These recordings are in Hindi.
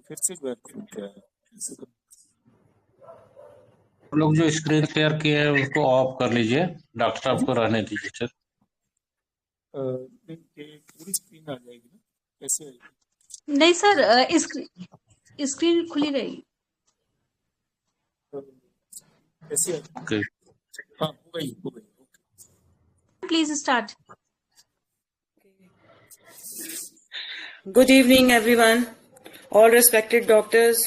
फिर से जो है क्या है ऐसे तो आप लोग जो स्क्रीन शेयर किए हैं उसको ऑफ कर लीजिए। डॉक्टर साहब को रहने दीजिए सर। पूरी स्क्रीन आ जाएगी ना, कैसे आएगी? नहीं सर, स्क्रीन खुली रहेगी। कैसे आएगी? ओके। हाँ, हो गई okay. Please start. Good evening, everyone. All respected doctors,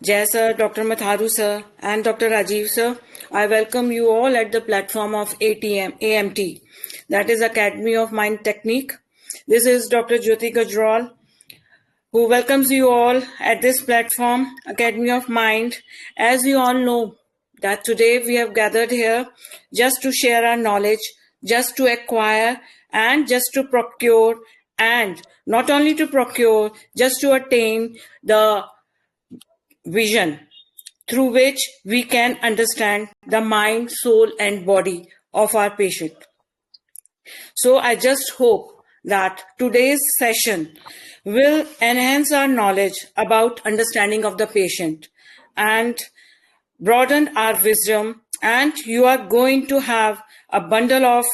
Jai sir, Dr. Matharu sir, and Dr. Rajiv sir. I welcome you all at the platform of AMT, that is Academy of Mind Technique. This is Dr. Jyoti Gujral, who welcomes you all at this platform, Academy of Mind. As we all know, that today we have gathered here just to share our knowledge, just to acquire, and just to procure, and not only to procure, just to attain the vision through which we can understand the mind, soul, and body of our patient. So I just hope that today's session will enhance our knowledge about understanding of the patient and broaden our wisdom, and you are going to have a bundle of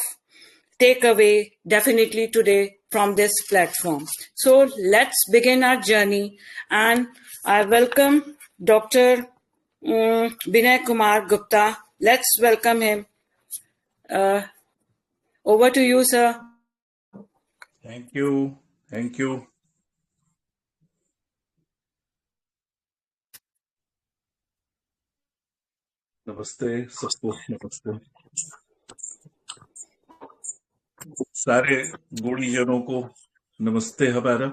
takeaway definitely today from this platform. So let's begin our journey, and I welcome Dr. Binay Kumar Gupta. Let's welcome him. Over to you, sir. Thank you. Thank you. नमस्ते सबको, नमस्ते सारे गुणीजनों को नमस्ते हमारा।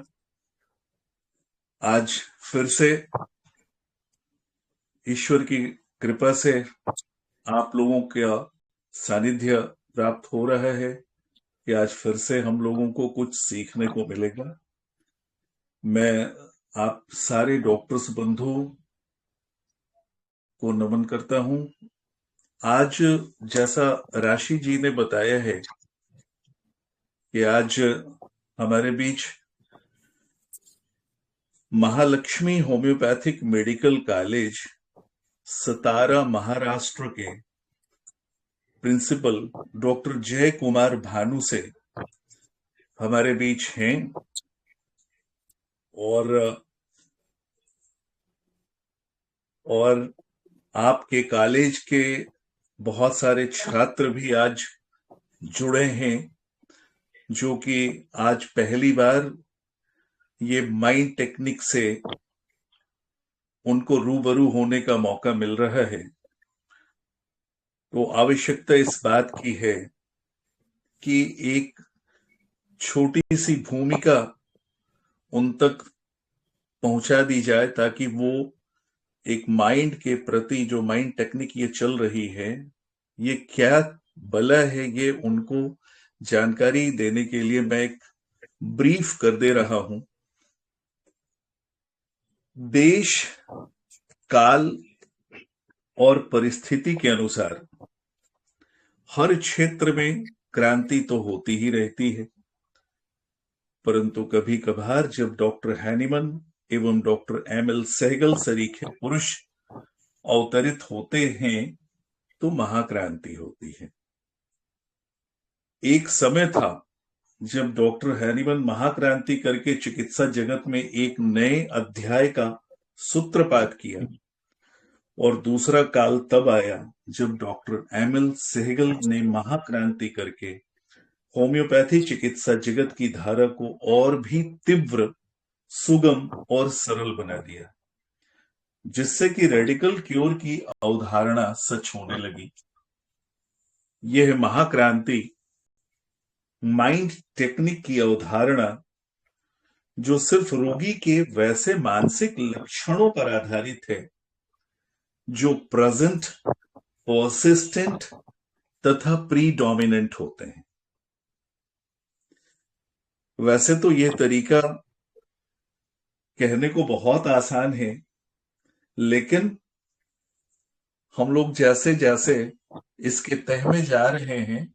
आज फिर से ईश्वर की कृपा से आप लोगों का सानिध्य प्राप्त हो रहा है कि आज फिर से हम लोगों को कुछ सीखने को मिलेगा। मैं आप सारे डॉक्टर्स बंधुओं को नमन करता हूं। आज जैसा राशि जी ने बताया है कि आज हमारे बीच महालक्ष्मी होम्योपैथिक मेडिकल कॉलेज सतारा महाराष्ट्र के प्रिंसिपल डॉक्टर जय कुमार भानु से हमारे बीच हैं, और आपके कॉलेज के बहुत सारे छात्र भी आज जुड़े हैं, जो कि आज पहली बार ये माइंड टेक्निक से उनको रूबरू होने का मौका मिल रहा है। तो आवश्यकता इस बात की है कि एक छोटी सी भूमिका उन तक पहुंचा दी जाए, ताकि वो एक माइंड के प्रति जो माइंड टेक्निक ये चल रही है, ये क्या बला है, ये उनको जानकारी देने के लिए मैं एक ब्रीफ कर दे रहा हूं। देश काल और परिस्थिति के अनुसार हर क्षेत्र में क्रांति तो होती ही रहती है, परंतु कभी कभार जब डॉक्टर हैनीमन एवं डॉक्टर एमएल सहगल सरीखे पुरुष अवतरित होते हैं तो महाक्रांति होती है। एक समय था जब डॉक्टर हैनीमन महाक्रांति करके चिकित्सा जगत में एक नए अध्याय का सूत्रपात किया, और दूसरा काल तब आया जब डॉक्टर एमएल सहगल ने महाक्रांति करके होम्योपैथी चिकित्सा जगत की धारा को और भी तीव्र, सुगम और सरल बना दिया, जिससे कि रेडिकल क्योर की अवधारणा सच होने लगी। यह महाक्रांति माइंड टेक्निक की अवधारणा, जो सिर्फ रोगी के वैसे मानसिक लक्षणों पर आधारित है जो प्रेजेंट, पर्सिस्टेंट तथा प्रीडोमिनेंट होते हैं। वैसे तो यह तरीका कहने को बहुत आसान है, लेकिन हम लोग जैसे जैसे इसके तह में जा रहे हैं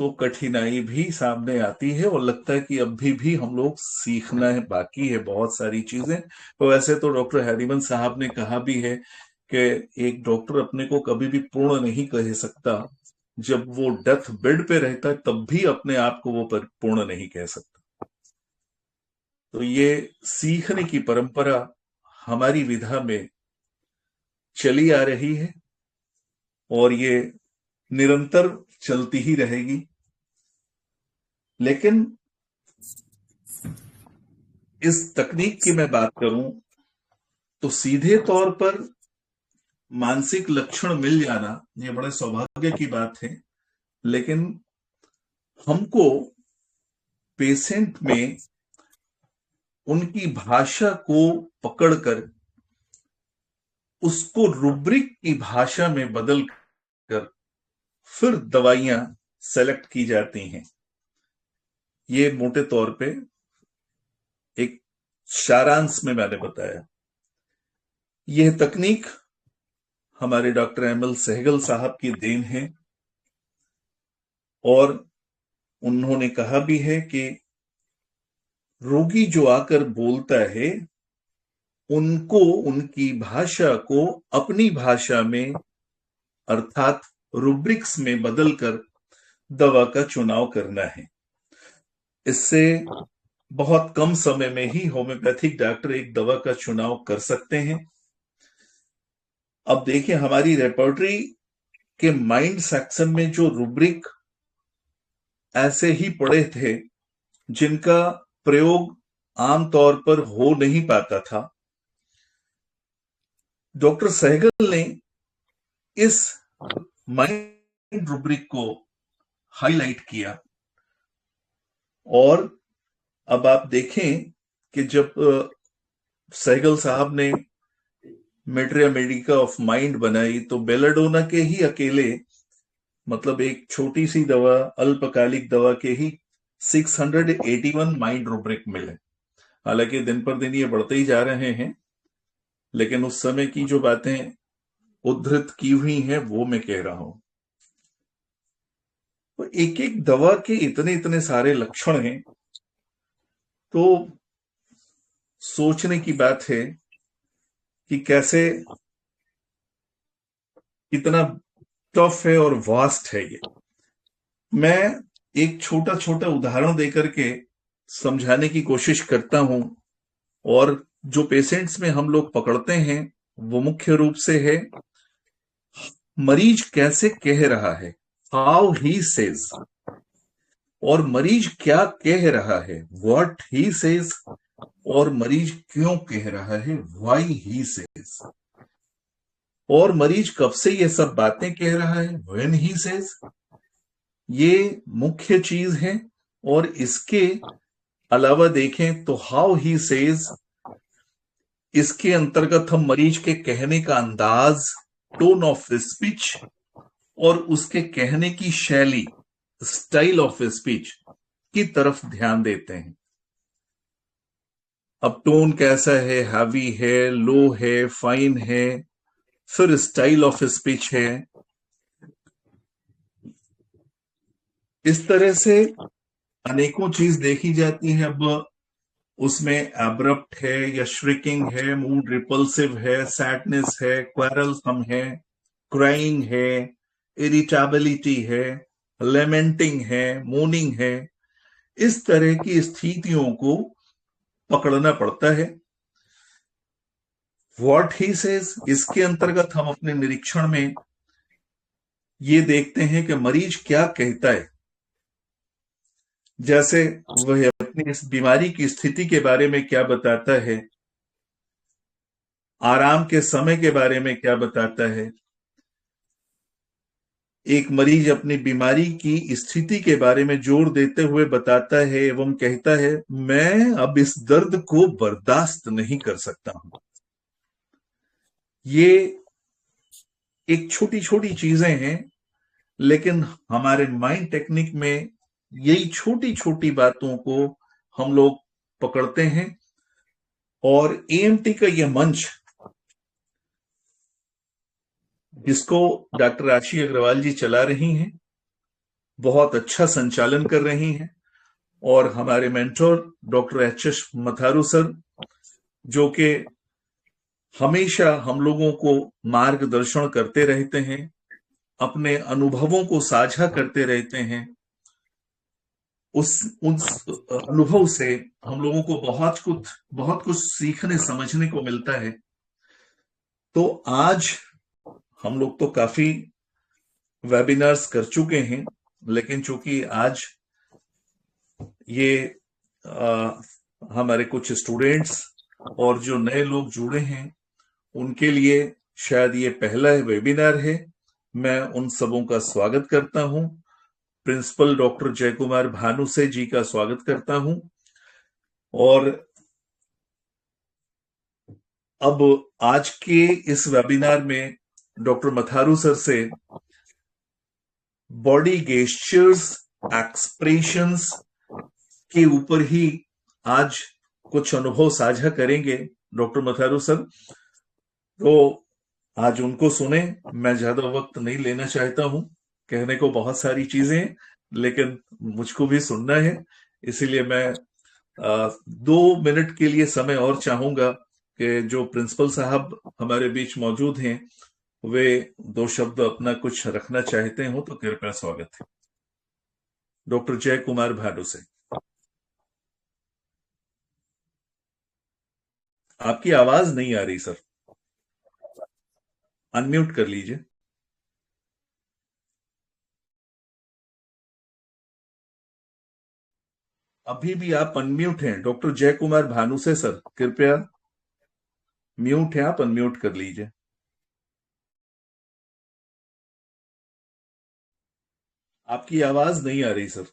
तो कठिनाई भी सामने आती है और लगता है कि अभी भी हम लोग सीखना है, बाकी है बहुत सारी चीजें। तो वैसे तो डॉक्टर हैरीमन साहब ने कहा भी है कि एक डॉक्टर अपने को कभी भी पूर्ण नहीं कह सकता, जब वो डेथ बेड पे रहता है तब भी अपने आप को वो पूर्ण नहीं कह सकता। तो ये सीखने की परंपरा हमारी विधा में चली आ रही है और ये निरंतर चलती ही रहेगी। लेकिन इस तकनीक की मैं बात करूं तो सीधे तौर पर मानसिक लक्षण मिल जाना ये बड़े सौभाग्य की बात है, लेकिन हमको पेशेंट में उनकी भाषा को पकड़कर उसको रूब्रिक की भाषा में बदल कर फिर दवाइयां सेलेक्ट की जाती हैं। ये मोटे तौर पे एक सारांश में मैंने बताया। यह तकनीक हमारे डॉक्टर एमएल सहगल साहब की देन है और उन्होंने कहा भी है कि रोगी जो आकर बोलता है उनको उनकी भाषा को अपनी भाषा में अर्थात रूब्रिक्स में बदलकर दवा का चुनाव करना है। इससे बहुत कम समय में ही होम्योपैथिक डॉक्टर एक दवा का चुनाव कर सकते हैं। अब देखिए, हमारी रेपर्टरी के माइंड सेक्शन में जो रूब्रिक ऐसे ही पड़े थे जिनका प्रयोग आमतौर पर हो नहीं पाता था, डॉक्टर सहगल ने इस माइंड रूब्रिक को हाईलाइट किया। और अब आप देखें कि जब सहगल साहब ने मेट्रिया मेडिका ऑफ माइंड बनाई तो बेलाडोना के ही अकेले, मतलब एक छोटी सी दवा, अल्पकालिक दवा के ही 681 माइंड रूब्रिक मिले। हालांकि दिन पर दिन ये बढ़ते ही जा रहे हैं, लेकिन उस समय की जो बातें उद्धृत की हुई हैं वो मैं कह रहा हूं। तो एक एक दवा के इतने इतने सारे लक्षण हैं, तो सोचने की बात है कि कैसे इतना टफ है और वास्ट है ये। मैं एक छोटा छोटा उदाहरण देकर के समझाने की कोशिश करता हूं, और जो पेशेंट्स में हम लोग पकड़ते हैं वो मुख्य रूप से है मरीज कैसे कह रहा है, हाउ ही सेज, और मरीज क्या कह रहा है, व्हाट ही सेज, और मरीज क्यों कह रहा है, व्हाई ही सेज, और मरीज कब से ये सब बातें कह रहा है, व्हेन ही सेज। ये मुख्य चीज है। और इसके अलावा देखें तो हाउ ही सेज, इसके अंतर्गत हम मरीज के कहने का अंदाज, टोन ऑफ स्पीच, और उसके कहने की शैली, स्टाइल ऑफ स्पीच की तरफ ध्यान देते हैं। अब टोन कैसा है, हैवी है, लो है, फाइन है, फिर स्टाइल ऑफ स्पीच है। इस तरह से अनेकों चीज देखी जाती है। अब उसमें एब्रप्ट है या श्रिकिंग है, मूड रिपल्सिव है, सैडनेस है, क्वेरलसम है, क्राइंग है, इरिटेबिलिटी है, लेमेंटिंग है, मोर्निंग है। इस तरह की स्थितियों को पकड़ना पड़ता है। व्हाट ही सेज, इसके अंतर्गत हम अपने निरीक्षण में ये देखते हैं कि मरीज क्या कहता है। जैसे वह अपनी इस बीमारी की स्थिति के बारे में क्या बताता है, आराम के समय के बारे में क्या बताता है। एक मरीज अपनी बीमारी की स्थिति के बारे में जोर देते हुए बताता है एवं कहता है, मैं अब इस दर्द को बर्दाश्त नहीं कर सकता हूं। ये एक छोटी छोटी चीजें हैं, लेकिन हमारे माइंड टेक्निक में यही छोटी छोटी बातों को हम लोग पकड़ते हैं। और एएमटी का यह मंच, जिसको डॉक्टर आशी अग्रवाल जी चला रही हैं, बहुत अच्छा संचालन कर रही हैं, और हमारे mentor doctor H Matharu sir, जो कि हमेशा हम लोगों को मार्गदर्शन करते रहते हैं, अपने अनुभवों को साझा करते रहते हैं। उस अनुभव से हम लोगों को बहुत कुछ सीखने समझने को मिलता है। तो आज हम लोग तो काफी वेबिनार्स कर चुके हैं, लेकिन चूंकि आज ये हमारे कुछ स्टूडेंट्स और जो नए लोग जुड़े हैं, उनके लिए शायद ये पहला वेबिनार है। मैं उन सबों का स्वागत करता हूं। प्रिंसिपल डॉक्टर जय कुमार भानुसे जी का स्वागत करता हूं। और अब आज के इस वेबिनार में डॉक्टर मथारू सर से बॉडी गेस्चर्स, एक्सप्रेशंस के ऊपर ही आज कुछ अनुभव साझा करेंगे डॉक्टर मथारू सर। तो आज उनको सुने। मैं ज्यादा वक्त नहीं लेना चाहता हूं, कहने को बहुत सारी चीजें, लेकिन मुझको भी सुनना है, इसीलिए मैं 2 मिनट के लिए समय और चाहूंगा कि जो प्रिंसिपल साहब हमारे बीच मौजूद हैं, वे 2 शब्द अपना कुछ रखना चाहते हो तो कृपया स्वागत है। डॉक्टर जय कुमार भानुसे, आपकी आवाज नहीं आ रही सर, अनम्यूट कर लीजिए। अभी भी आप अनम्यूट हैं डॉक्टर जय कुमार भानुसे सर, कृपया म्यूट है, आप अनम्यूट कर लीजिए। आपकी आवाज नहीं आ रही सर।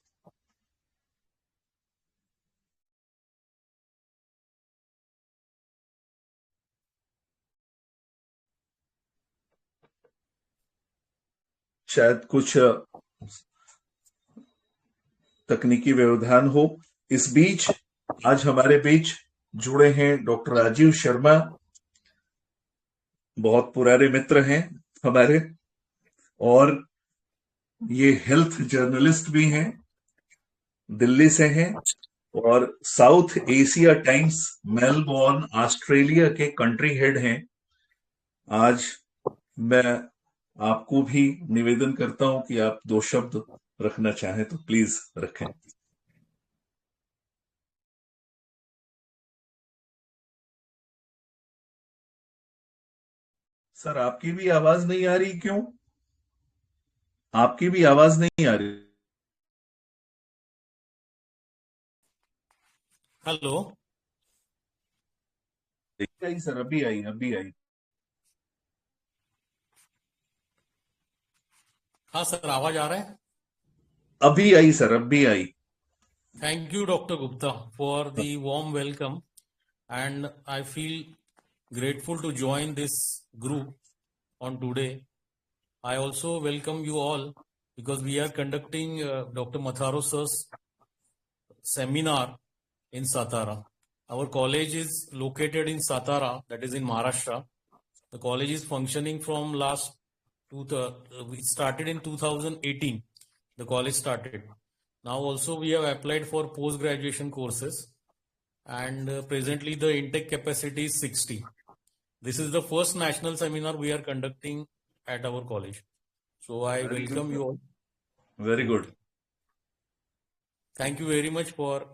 शायद कुछ तकनीकी व्यवधान हो। इस बीच आज हमारे बीच जुड़े हैं डॉक्टर राजीव शर्मा, बहुत पुराने मित्र हैं हमारे, और ये हेल्थ जर्नलिस्ट भी हैं, दिल्ली से हैं, और south Asia times Melbourne Australia के कंट्री हेड हैं। आज मैं आपको भी निवेदन करता हूं कि आप 2 शब्द रखना चाहें तो प्लीज रखें। सर आपकी भी आवाज नहीं आ रही, क्यों? आपकी भी आवाज नहीं आ रही। हेलो। आई सर, अभी आई, अभी आई। हाँ सर, आवाज आ रहा है। अभी आई सर, अभी आई। Thank you, Dr. Gupta, for the warm welcome, and I feel grateful to join this group on today. I also welcome you all because we are conducting Dr. Matharu sir's seminar in Satara. Our college is located in Satara, that is in Maharashtra. The college is functioning from we started in 2018. The college started. Now also we have applied for post-graduation courses, and presently the intake capacity is 60. This is the first national seminar we are conducting at our college. So I welcome you all. Very good. Thank you very much for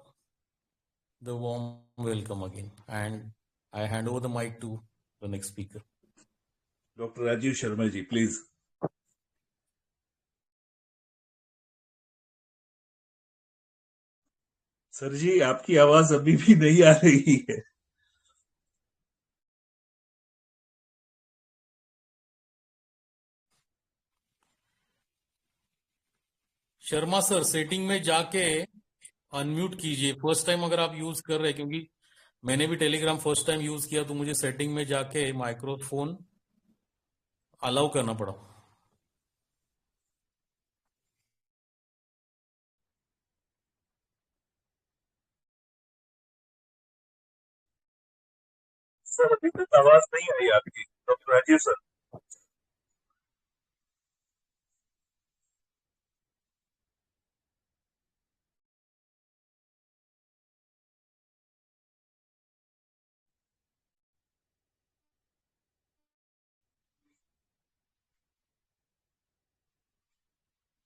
the warm welcome again. And I hand over the mic to the next speaker. Dr. Rajiv Sharma ji, please. Sir ji, आपकी आवाज अभी भी नहीं आ रही है। शर्मा सर, सेटिंग में जाके अनम्यूट कीजिए। फर्स्ट टाइम अगर आप यूज कर रहे हैं, क्योंकि मैंने भी टेलीग्राम फर्स्ट टाइम यूज किया, तो मुझे सेटिंग में जाके माइक्रोफोन अलाउ करना पड़ा। सर अभी तक आवाज नहीं आई आपकी, doctor Rajiv sir.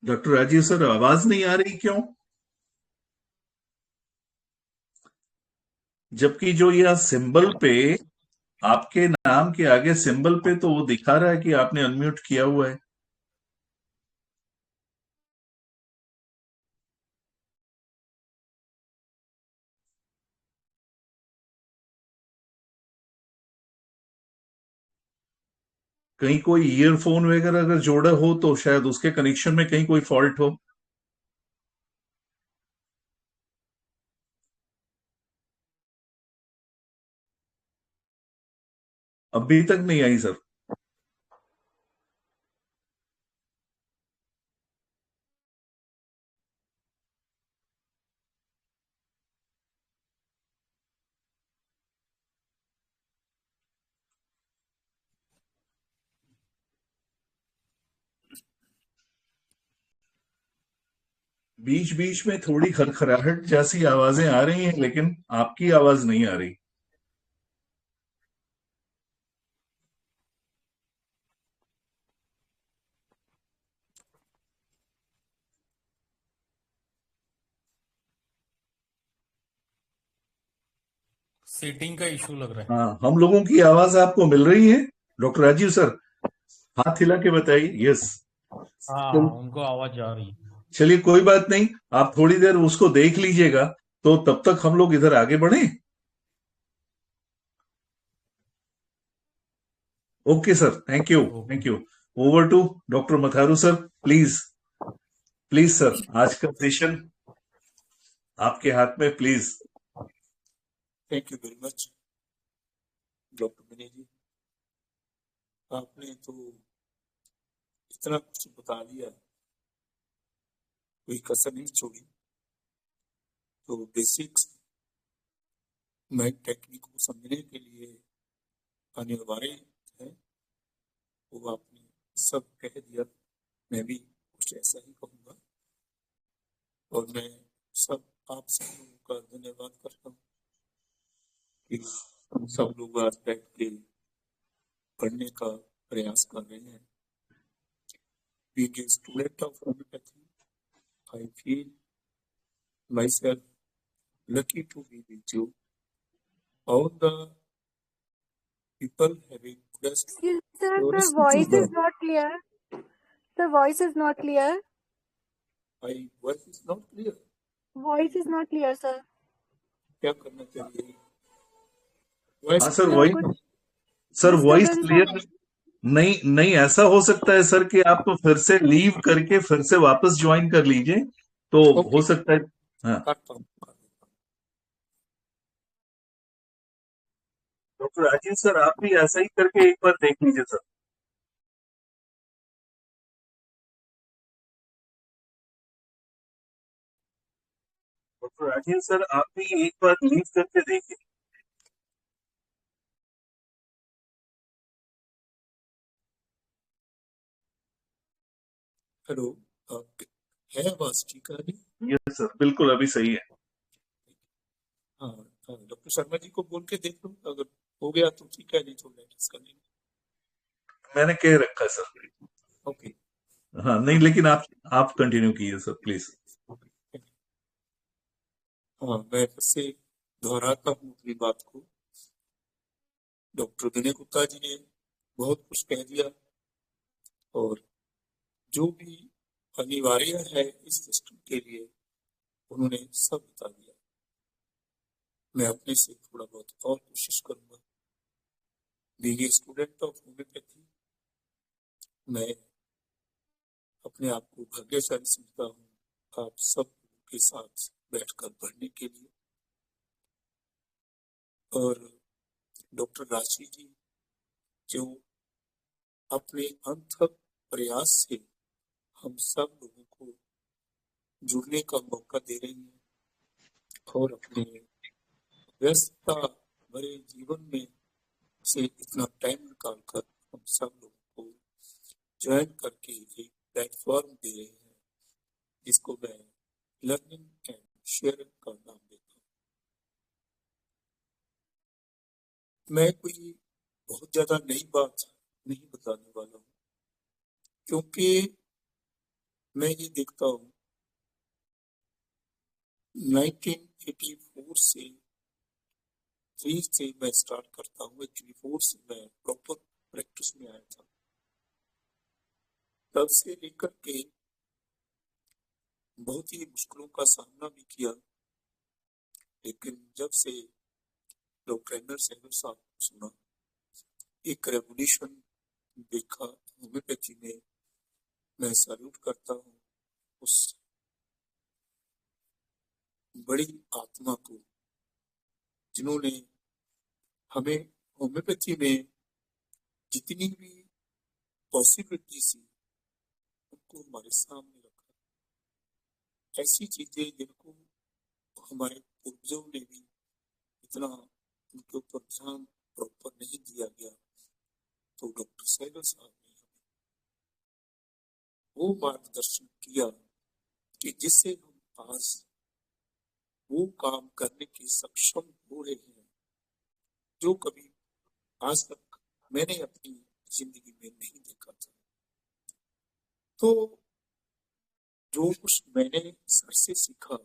Doctor Rajiv sir, आवाज नहीं आ रही क्यों? जबकि जो यह सिंबल पे, आपके नाम के आगे सिंबल पे तो वो दिखा रहा है कि आपने अनम्यूट किया हुआ है। कहीं कोई ईयरफोन वगैरह अगर जोड़ा हो तो शायद उसके कनेक्शन में कहीं कोई फॉल्ट हो। अभी तक नहीं आई सर। बीच बीच में थोड़ी खरखराहट जैसी आवाजें आ रही हैं, लेकिन आपकी आवाज नहीं आ रही। सेटिंग का इशू लग रहा है। हाँ, हम लोगों की आवाज आपको मिल रही है? डॉक्टर राजीव सर, हाथ हिला के बताइए। यस। हाँ, उनको आवाज जा रही है। चलिए, कोई बात नहीं, आप थोड़ी देर उसको देख लीजिएगा, तो तब तक हम लोग इधर आगे बढ़े। Okay sir, thank you, thank you. Over to doctor Matharu sir, please. Please sir, आज का सेशन आपके हाथ में, please. Thank you very much doctor Vinay ji. आपने तो इतना कुछ बता दिया, कोई कसर नहीं छोड़ी। तो बेसिक्स मैथ टेक्निक को समझने के लिए अनिवार्य है, वो आपने सब कह दिया। मैं भी कुछ ऐसा ही कहूँगा, और मैं सब आप सब लोगों का धन्यवाद करता हूँ कि हम सब लोग आज बैठ के पढ़ने का प्रयास कर रहे हैं। Being a student of homeopathy, I feel myself lucky to be with you. All the people having best Excuse me, sir, stories the to voice the is not clear. The voice is not clear. my voice is not clear. Voice is not clear, sir. क्या करना चाहिए? हाँ Voice सर, Sir, वॉइस, कुछ सर वॉइस disturbance क्लियर है। नहीं, नहीं ऐसा हो सकता है सर कि आप फिर से लीव करके फिर से वापस ज्वाइन कर लीजिए, तो Okay. हो सकता है। हाँ, करता हूँ। डॉक्टर राजीव सर, आप भी ऐसा ही करके एक बार देख लीजिए सर। डॉक्टर राजीव सर, आप भी एक बार लीव करके देखिए। हेलो, है आवाज ठीक आ रही? यस सर, बिल्कुल अभी सही है। हाँ, डॉक्टर शर्मा जी को बोल के देख लो, अगर हो गया तो ठीक है, नहीं तो नेक्स्ट कर लेंगे। मैंने कह रखा है सर। ओके। हाँ, नहीं, लेकिन आप कंटिन्यू कीजिए सर, प्लीज। हाँ, मैं फिर से दोहराता हूँ अपनी बात को। डॉक्टर विनय गुप्ता जी ने बहुत कुछ कह दिया, और जो भी अनिवार्य है इस सिस्टम के लिए उन्होंने सब बता दिया। मैं अपने से थोड़ा बहुत और कोशिश करूंगा। Being a student of homeopathy, मैं अपने आप को भाग्यशाली समझता हूँ आप सब के साथ बैठकर पढ़ने के लिए। और डॉक्टर राशि जी जो अपने अथक प्रयास से हम सब लोगों को जुड़ने का मौका दे रही हैं, और अपने व्यस्तता भरे जीवन में से इतना टाइम निकालकर हम सब लोगों को ज्वाइन करके एक प्लेटफॉर्म दे रहे हैं, जिसको मैं लर्निंग एंड शेयरिंग का नाम देता हूँ। मैं कोई बहुत ज्यादा नई बात नहीं बताने वाला हूँ, क्योंकि मैं ये देखता हूँ 1984 से 3 से मैं स्टार्ट करता हूँ, एक्चुअली 4 से मैं प्रॉपर प्रैक्टिस में आया था। तब से लेकर के बहुत ही मुश्किलों का सामना भी किया, लेकिन जब से डॉक्टर एमर सहगल साहब को सुना, एक रेवोल्यूशन देखा होम्योपैथी में, मैं सैल्यूट करता हूँ उस बड़ी आत्मा को जिन्होंने हमें होम्योपैथी में जितनी भी पॉसिबिलिटी थी उनको हमारे सामने रखा। ऐसी चीजें जिनको हमारे पूर्वजों ने भी इतना उनके ऊपर ध्यान प्रॉपर नहीं दिया गया, तो डॉक्टर सहगल साहब ने हमें वो मार्गदर्शन किया कि जिससे हम आज वो काम करने के सक्षम हो रहे हैं जो कभी आज तक मैंने अपनी जिंदगी में नहीं देखा था। तो जो कुछ मैंने सर से सीखा,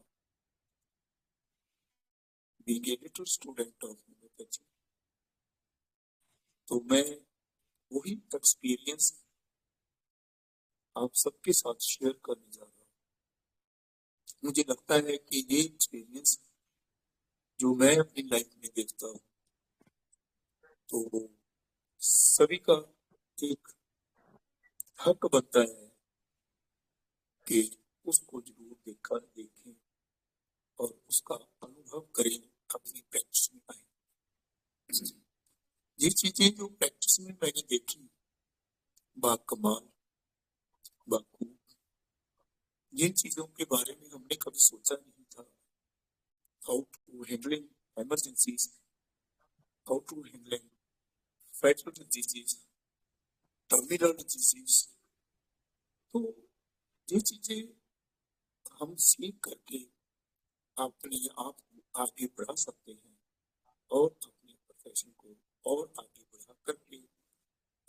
being a little student of homeopathy, तो मैं वही एक्सपीरियंस आप सबके साथ शेयर करने जा रहा हूँ। मुझे लगता है कि ये एक्सपीरियंस जो मैं अपनी लाइफ में देखता हूँ, तो सभी का एक हक बनता है कि उसको जरूर देखें और उसका अनुभव करें, अपनी प्रैक्टिस में आए। ये चीजें जो प्रैक्टिस में मैंने देखी, बाकमाल, बाखूब, जिन चीजों के बारे में हमने कभी सोचा नहीं था। How to handling emergencies, how to handling fatal diseases, terminal diseases, तो ये चीजें हम सीख करके अपने आप को आगे बढ़ा सकते हैं और अपने प्रोफेशन को और आगे बढ़ा करके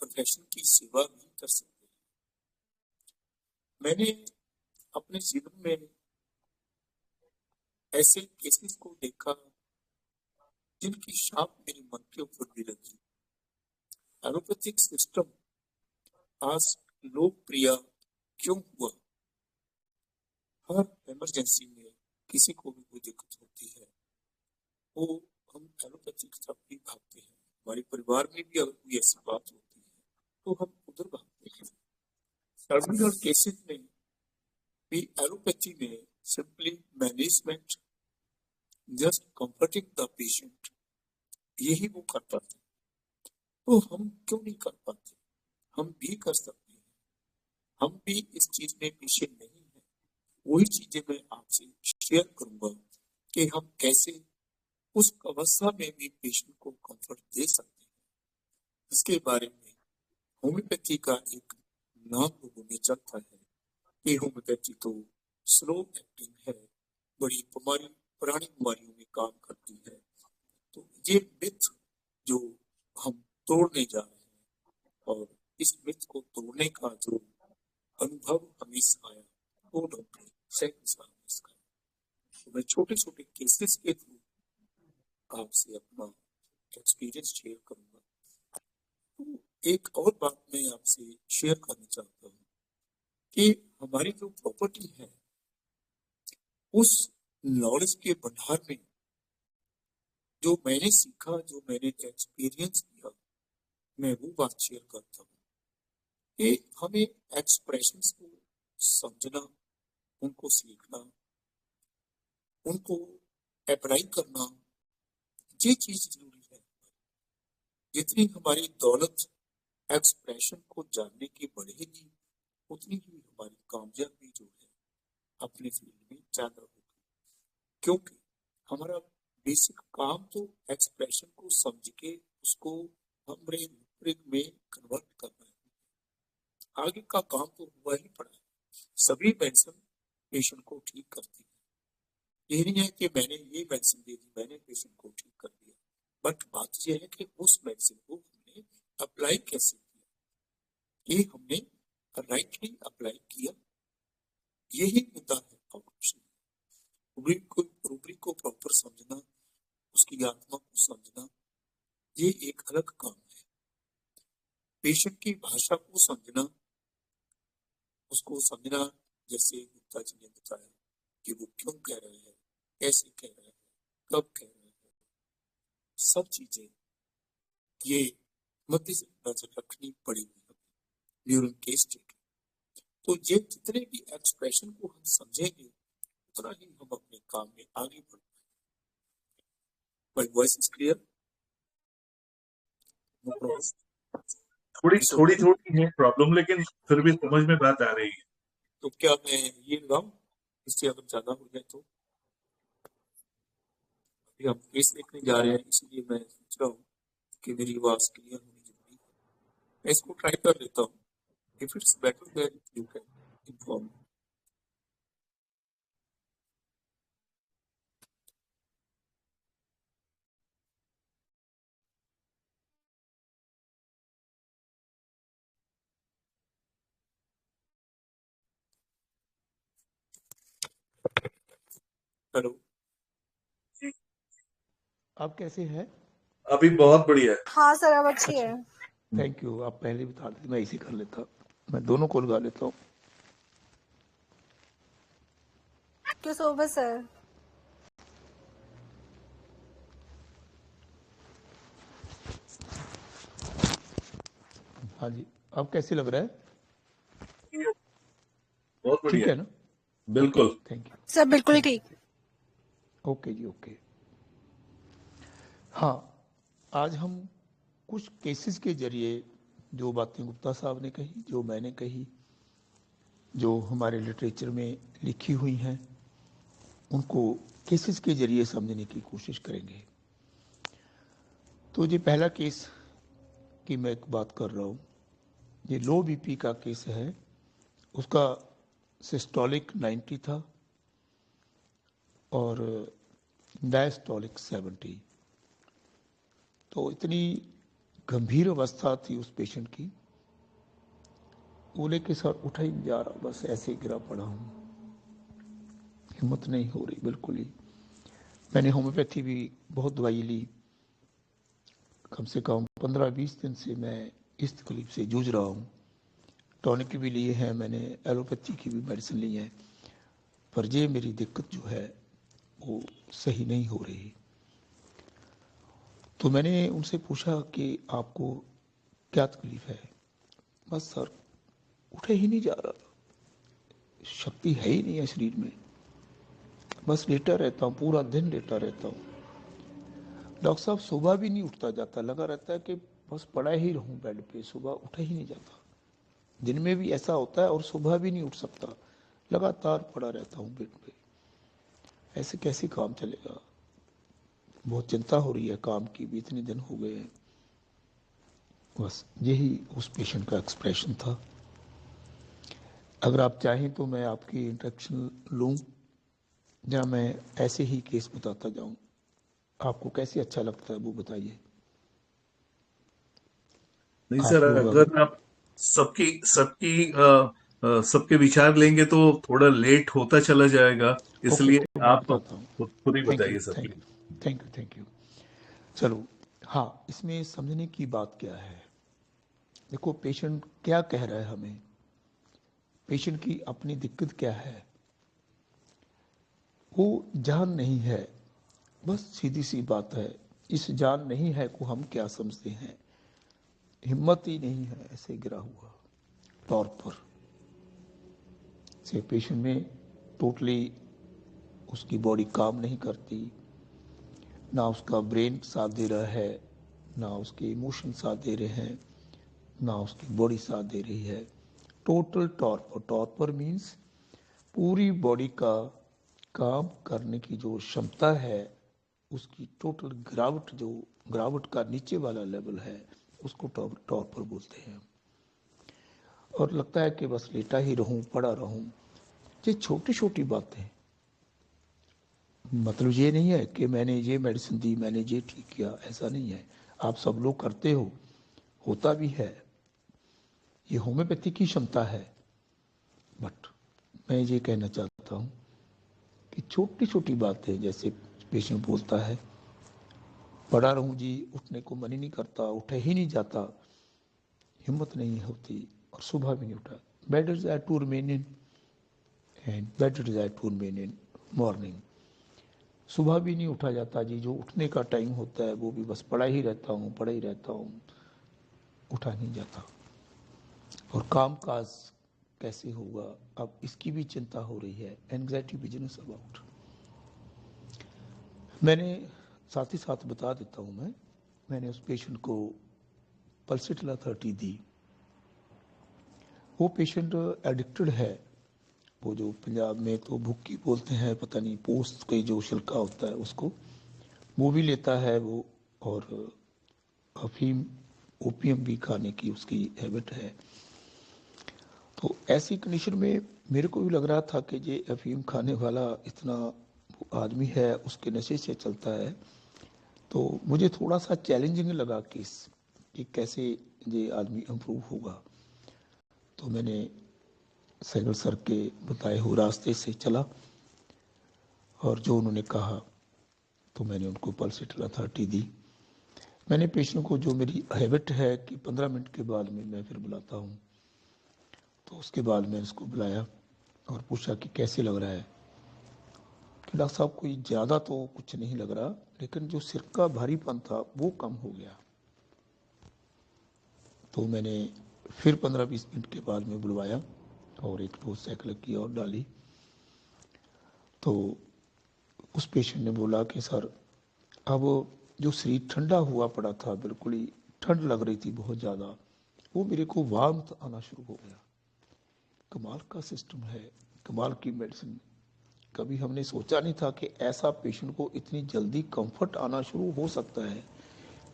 प्रोफेशन की सेवा भी कर सकते हैं। मैंने अपने जीवन में ऐसे केसेस को देखा जिनकी छाप मेरे मन के ऊपर भी लगी। एलोपैथिक सिस्टम आज लोकप्रिय क्यों हुआ? हर इमरजेंसी में किसी को भी कोई दिक्कत होती है, वो हम एलोपैथी की तरफ भी भागते हैं। हमारे परिवार में भी अगर कोई ऐसी बात होती है तो हम उधर भागते हैं। टर्मिनल केसेस में भी एलोपैथी में simply management, just comforting the patient, यही वो कर पाते। तो हम क्यों नहीं कर पाते? हम भी कर सकते हैं, हम भी इस चीज में पीछे नहीं है। वही चीजें मैं आपसे शेयर करूंगा कि हम कैसे उस अवस्था में भी पेशेंट को कंफर्ट दे सकते हैं। इसके बारे में होम्योपैथी का एक नाम लोगों में चलता है कि होम्योपैथी तो स्लो एक्टिंग है, बड़ी पुरानी बीमारियों में काम करती है। तो ये मिथ जो हम तोड़ने जा रहे हैं, और इस मिथ को तोड़ने का जो अनुभव हमें आया वो डॉक्टर सहगल साहब ने सिखाया। तो मैं छोटे छोटे केसेस के थ्रू आपसे अपना एक्सपीरियंस शेयर करूंगा। तो एक और बात मैं आपसे शेयर करना चाहता हूँ कि हमारी जो प्रॉपर्टी है, उस नॉलेज के भंडार में जो मैंने सीखा, जो मैंने एक्सपीरियंस किया, मैं वो बात शेयर करता हूँ कि हमें एक्सप्रेशंस को समझना, उनको सीखना, उनको अप्लाई करना, ये चीज जरूरी है। जितनी हमारी दौलत एक्सप्रेशन को जानने की बढ़ेगी, उतनी ही हमारी कामयाबी जो है अपने फील्ड में ज्यादा होगी। क्योंकि हमारा बेसिक काम तो एक्सप्रेशन को समझ के उसको हमारे रूपरेख में कन्वर्ट करना है। आगे का काम तो हुआ ही पड़ा है। सभी मेडिसिन पेशेंट को ठीक करती है। ये नहीं है कि मैंने ये मेडिसिन दे दी, मैंने पेशेंट को ठीक कर दिया, बट बात यह है कि उस मेडिसिन को हमने अप्लाई कैसे किया, ये हमने राइटली अप्लाई किया यही मुद्दा है ऑपरेशन। रूब्रिक को प्रॉपर समझना, उसकी आत्मा को समझना, ये एक अलग काम है। पेशेंट की भाषा को समझना, उसको समझना, जैसे गुप्ता जी ने बताया कि वो क्यों कह रहे हैं, कैसे कह रहे हैं, कब कह रहे हैं, सब चीजें ये मध्य से नजर रखनी पड़ेगी ड्यूरिंग केस स्टडी। तो ये जितने भी एक्सप्रेशन को हम समझेंगे उतना ही हम अपने काम में आगे बढ़ पाएंगे। My voice is clear? No problem? थोड़ी है प्रॉब्लम, लेकिन फिर भी समझ में बात आ रही है। तो क्या मैं ये लगाऊं, इससे अगर ज्यादा हो जाए तो? अभी हम केस देखने जा रहे हैं, इसलिए मैं सोच रहा हूँ कि मेरी आवाज क्लियर होनी जरूरी है। मैं इसको ट्राई कर लेता हूँ। If it's better than you can inform. Hello, आप कैसे हैं? अभी बहुत बढ़िया है। हाँ सर, अब अच्छी है। Thank you. आप पहले बता देते, मैं इसी कर लेता। मैं दोनों को लगा लेता हूँ। क्यों सो बस सर? हाँ जी, अब कैसे लग रहा है? बहुत ठीक बढ़िया है ना? बिल्कुल। Thank you. सर बिल्कुल ठीक। ओके जी, ओके। हाँ, आज हम कुछ केसेस के जरिए जो बातें गुप्ता साहब ने कही, जो मैंने कही, जो हमारे लिटरेचर में लिखी हुई हैं, उनको केसेस के जरिए समझने की कोशिश करेंगे। तो ये पहला केस की मैं एक बात कर रहा हूँ, ये लो बीपी का केस है। उसका सिस्टोलिक 90 था और डायस्टोलिक 70। तो इतनी गंभीर अवस्था थी उस पेशेंट की, बोले कि सर उठा ही नहीं जा रहा, बस ऐसे ही गिरा पड़ा हूँ, हिम्मत नहीं हो रही बिल्कुल ही। मैंने होम्योपैथी भी बहुत दवाई ली, कम से कम 15-20 दिन से मैं इस तकलीफ से जूझ रहा हूँ। टॉनिक भी लिए हैं मैंने, एलोपैथी की भी मेडिसिन ली है, पर ये मेरी दिक्कत जो है वो सही नहीं हो रही। तो मैंने उनसे पूछा कि आपको क्या तकलीफ है? बस सर उठे ही नहीं जा रहा, शक्ति है ही नहीं है शरीर में, बस लेटा रहता हूँ, पूरा दिन लेटा रहता हूँ। डॉक्टर साहब सुबह भी नहीं उठता जाता, लगा रहता है कि बस पड़ा ही रहूं बेड पे, सुबह उठा ही नहीं जाता। दिन में भी ऐसा होता है और सुबह भी नहीं उठ सकता, लगातार पड़ा रहता हूँ बेड पे। ऐसे कैसे काम चलेगा? बहुत चिंता हो रही है काम की भी, इतने दिन हो गए हैं। बस यही उस पेशेंट का एक्सप्रेशन था। अगर आप चाहें तो मैं आपकी इंट्रोडक्शन लूं या मैं ऐसे ही केस बताता जाऊं, आपको कैसे अच्छा लगता है वो बताइए। नहीं आप सर, लोग अगर आप सबकी सबकी सबके विचार लेंगे तो थोड़ा लेट होता चला जाएगा, ओके, इसलिए तो मैं आप बताता हूँ। खुद ही थैंक यू, बताइए सबकी। Thank you, thank you, thank you. चलो, हाँ, इसमें समझने की बात क्या है? देखो, पेशेंट क्या कह रहा है हमें, पेशेंट की अपनी दिक्कत क्या है, वो जान नहीं है। बस सीधी सी बात है, इस जान नहीं है को हम क्या समझते हैं, हिम्मत ही नहीं है, ऐसे गिरा हुआ तौर पर से पेशेंट में टोटली उसकी बॉडी काम नहीं करती, ना उसका ब्रेन साथ दे रहा है, ना उसके इमोशन साथ दे रहे हैं, ना उसकी बॉडी साथ दे रही है। टोटल टॉर्पर, टॉर्पर मीन्स पूरी बॉडी का काम करने की जो क्षमता है, उसकी टोटल गिरावट, जो गिरावट का नीचे वाला लेवल है, उसको टॉर्पर बोलते हैं। और लगता है कि बस लेटा ही रहूं, पड़ा रहूं। ये छोटी छोटी बातें, मतलब ये नहीं है कि मैंने ये मेडिसिन दी, मैंने ये ठीक किया, ऐसा नहीं है। आप सब लोग करते हो, होता भी है, ये होम्योपैथी की क्षमता है, बट मैं ये कहना चाहता हूँ कि छोटी छोटी बातें, जैसे पेशेंट बोलता है पड़ा रहूं जी, उठने को मन ही नहीं करता, उठे ही नहीं जाता, हिम्मत नहीं होती और सुबह भी नहीं उठा, better is to remain in and better is to remain in morning. सुबह भी नहीं उठा जाता जी, जो उठने का टाइम होता है वो भी बस पड़ा ही रहता हूँ, पड़ा ही रहता हूँ, उठा नहीं जाता। और काम काज कैसे होगा, अब इसकी भी चिंता हो रही है, एंग्जाइटी बिजनेस अबाउट। मैंने साथ ही साथ बता देता हूँ, मैंने उस पेशेंट को पल्सिट्ला 30 दी। वो पेशेंट एडिक्टेड है, वो जो पंजाब में तो भुक्की बोलते हैं, पता नहीं, पोस्ट के जो छिलका होता है उसको, वो भी लेता है वो, और अफीम ओपियम भी खाने की उसकी हैबिट है। तो ऐसी कंडीशन में मेरे को भी लग रहा था कि ये अफीम खाने वाला इतना आदमी है, उसके नशे से चलता है, तो मुझे थोड़ा सा चैलेंजिंग लगा केस कि कैसे ये आदमी इम्प्रूव होगा। तो मैंने सैगल सर के बताए हुए रास्ते से चला और जो उन्होंने कहा तो मैंने उनको पल्सिट्ला 30 दी। मैंने पेशेंट को, जो मेरी हैबिट है कि 15 मिनट के बाद में मैं फिर बुलाता हूँ, तो उसके बाद मैंने उसको बुलाया और पूछा कि कैसे लग रहा है। कि डॉक्टर साहब कोई ज़्यादा तो कुछ नहीं लग रहा, लेकिन जो सिर का भारीपन था वो कम हो गया। तो मैंने फिर 15-20 मिनट के बाद में बुलवाया और एक डोज साइकिल की और डाली। तो उस पेशेंट ने बोला कि सर, अब जो शरीर ठंडा हुआ पड़ा था, बिल्कुल ही ठंड लग रही थी बहुत ज़्यादा, वो मेरे को वार्मथ आना शुरू हो गया। कमाल का सिस्टम है, कमाल की मेडिसिन। कभी हमने सोचा नहीं था कि ऐसा पेशेंट को इतनी जल्दी कंफर्ट आना शुरू हो सकता है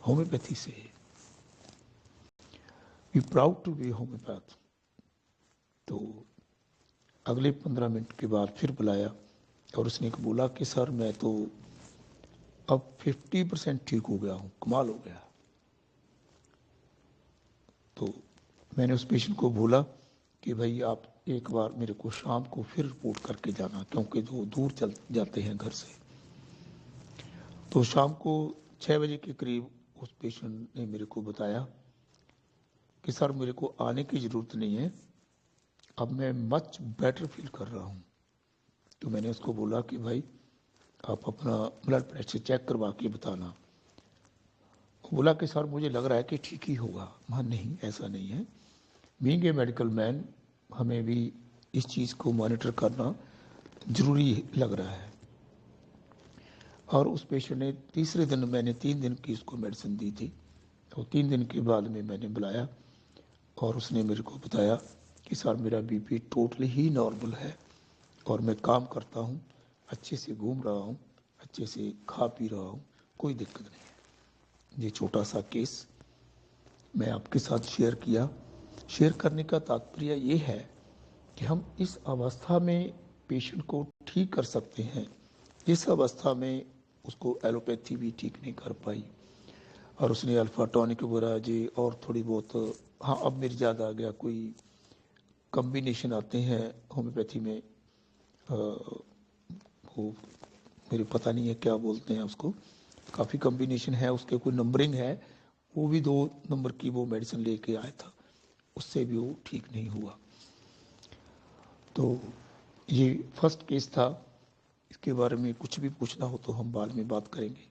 होम्योपैथी से। We proud to be homeopath. तो अगले 15 मिनट के बाद फिर बुलाया और उसने बोला कि सर मैं तो अब 50% ठीक हो गया हूँ, कमाल हो गया। तो मैंने उस पेशेंट को बोला कि भाई आप एक बार मेरे को शाम को फिर रिपोर्ट करके जाना, क्योंकि जो दूर चल जाते हैं घर से। तो शाम को 6 बजे के करीब उस पेशेंट ने मेरे को बताया कि सर मेरे को आने की ज़रूरत नहीं है, अब मैं मच बेटर फील कर रहा हूँ। तो मैंने उसको बोला कि भाई आप अपना ब्लड प्रेशर चेक करवा के बताना। बोला कि सर मुझे लग रहा है कि ठीक ही होगा। हाँ नहीं, ऐसा नहीं है, बीइंग ए मेडिकल मैन हमें भी इस चीज़ को मॉनिटर करना ज़रूरी लग रहा है। और उस पेशेंट ने तीसरे दिन, मैंने 3 दिन की उसको मेडिसिन दी थी, तो 3 दिन के बाद में मैंने बुलाया और उसने मेरे को बताया कि सर मेरा बीपी टोटली ही नॉर्मल है और मैं काम करता हूँ, अच्छे से घूम रहा हूँ, अच्छे से खा पी रहा हूँ, कोई दिक्कत नहीं है। ये छोटा सा केस मैं आपके साथ शेयर किया। शेयर करने का तात्पर्य ये है कि हम इस अवस्था में पेशेंट को ठीक कर सकते हैं जिस अवस्था में उसको एलोपैथी भी ठीक नहीं कर पाई। और उसने अल्फा टॉनिक वगैरह जी और थोड़ी बहुत, हाँ अब मेरे याद आ गया, कोई कॉम्बिनेशन आते हैं होम्योपैथी में, वो मेरे पता नहीं है क्या बोलते हैं उसको, काफ़ी कॉम्बिनेशन है उसके, कोई नंबरिंग है, वो भी 2 नंबर की वो मेडिसिन लेके आया था, उससे भी वो ठीक नहीं हुआ। तो ये फर्स्ट केस था। इसके बारे में कुछ भी पूछना हो तो हम बाद में बात करेंगे।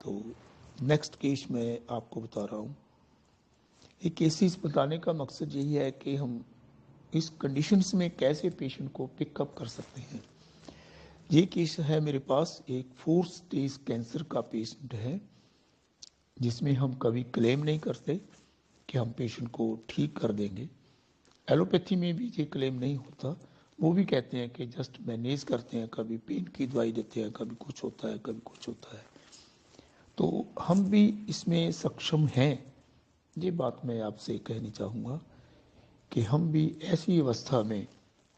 तो नेक्स्ट केस मैं आपको बता रहा हूँ। ये केसेस बताने का मकसद यही है कि हम इस कंडीशंस में कैसे पेशेंट को पिकअप कर सकते हैं। ये केस है मेरे पास, एक 4 स्टेज कैंसर का पेशेंट है, जिसमें हम कभी क्लेम नहीं करते कि हम पेशेंट को ठीक कर देंगे। एलोपैथी में भी ये क्लेम नहीं होता, वो भी कहते हैं कि जस्ट मैनेज करते हैं, कभी पेन की दवाई देते हैं, कभी कुछ होता है, कभी कुछ होता है। तो हम भी इसमें सक्षम हैं, ये बात मैं आपसे कहनी चाहूँगा कि हम भी ऐसी अवस्था में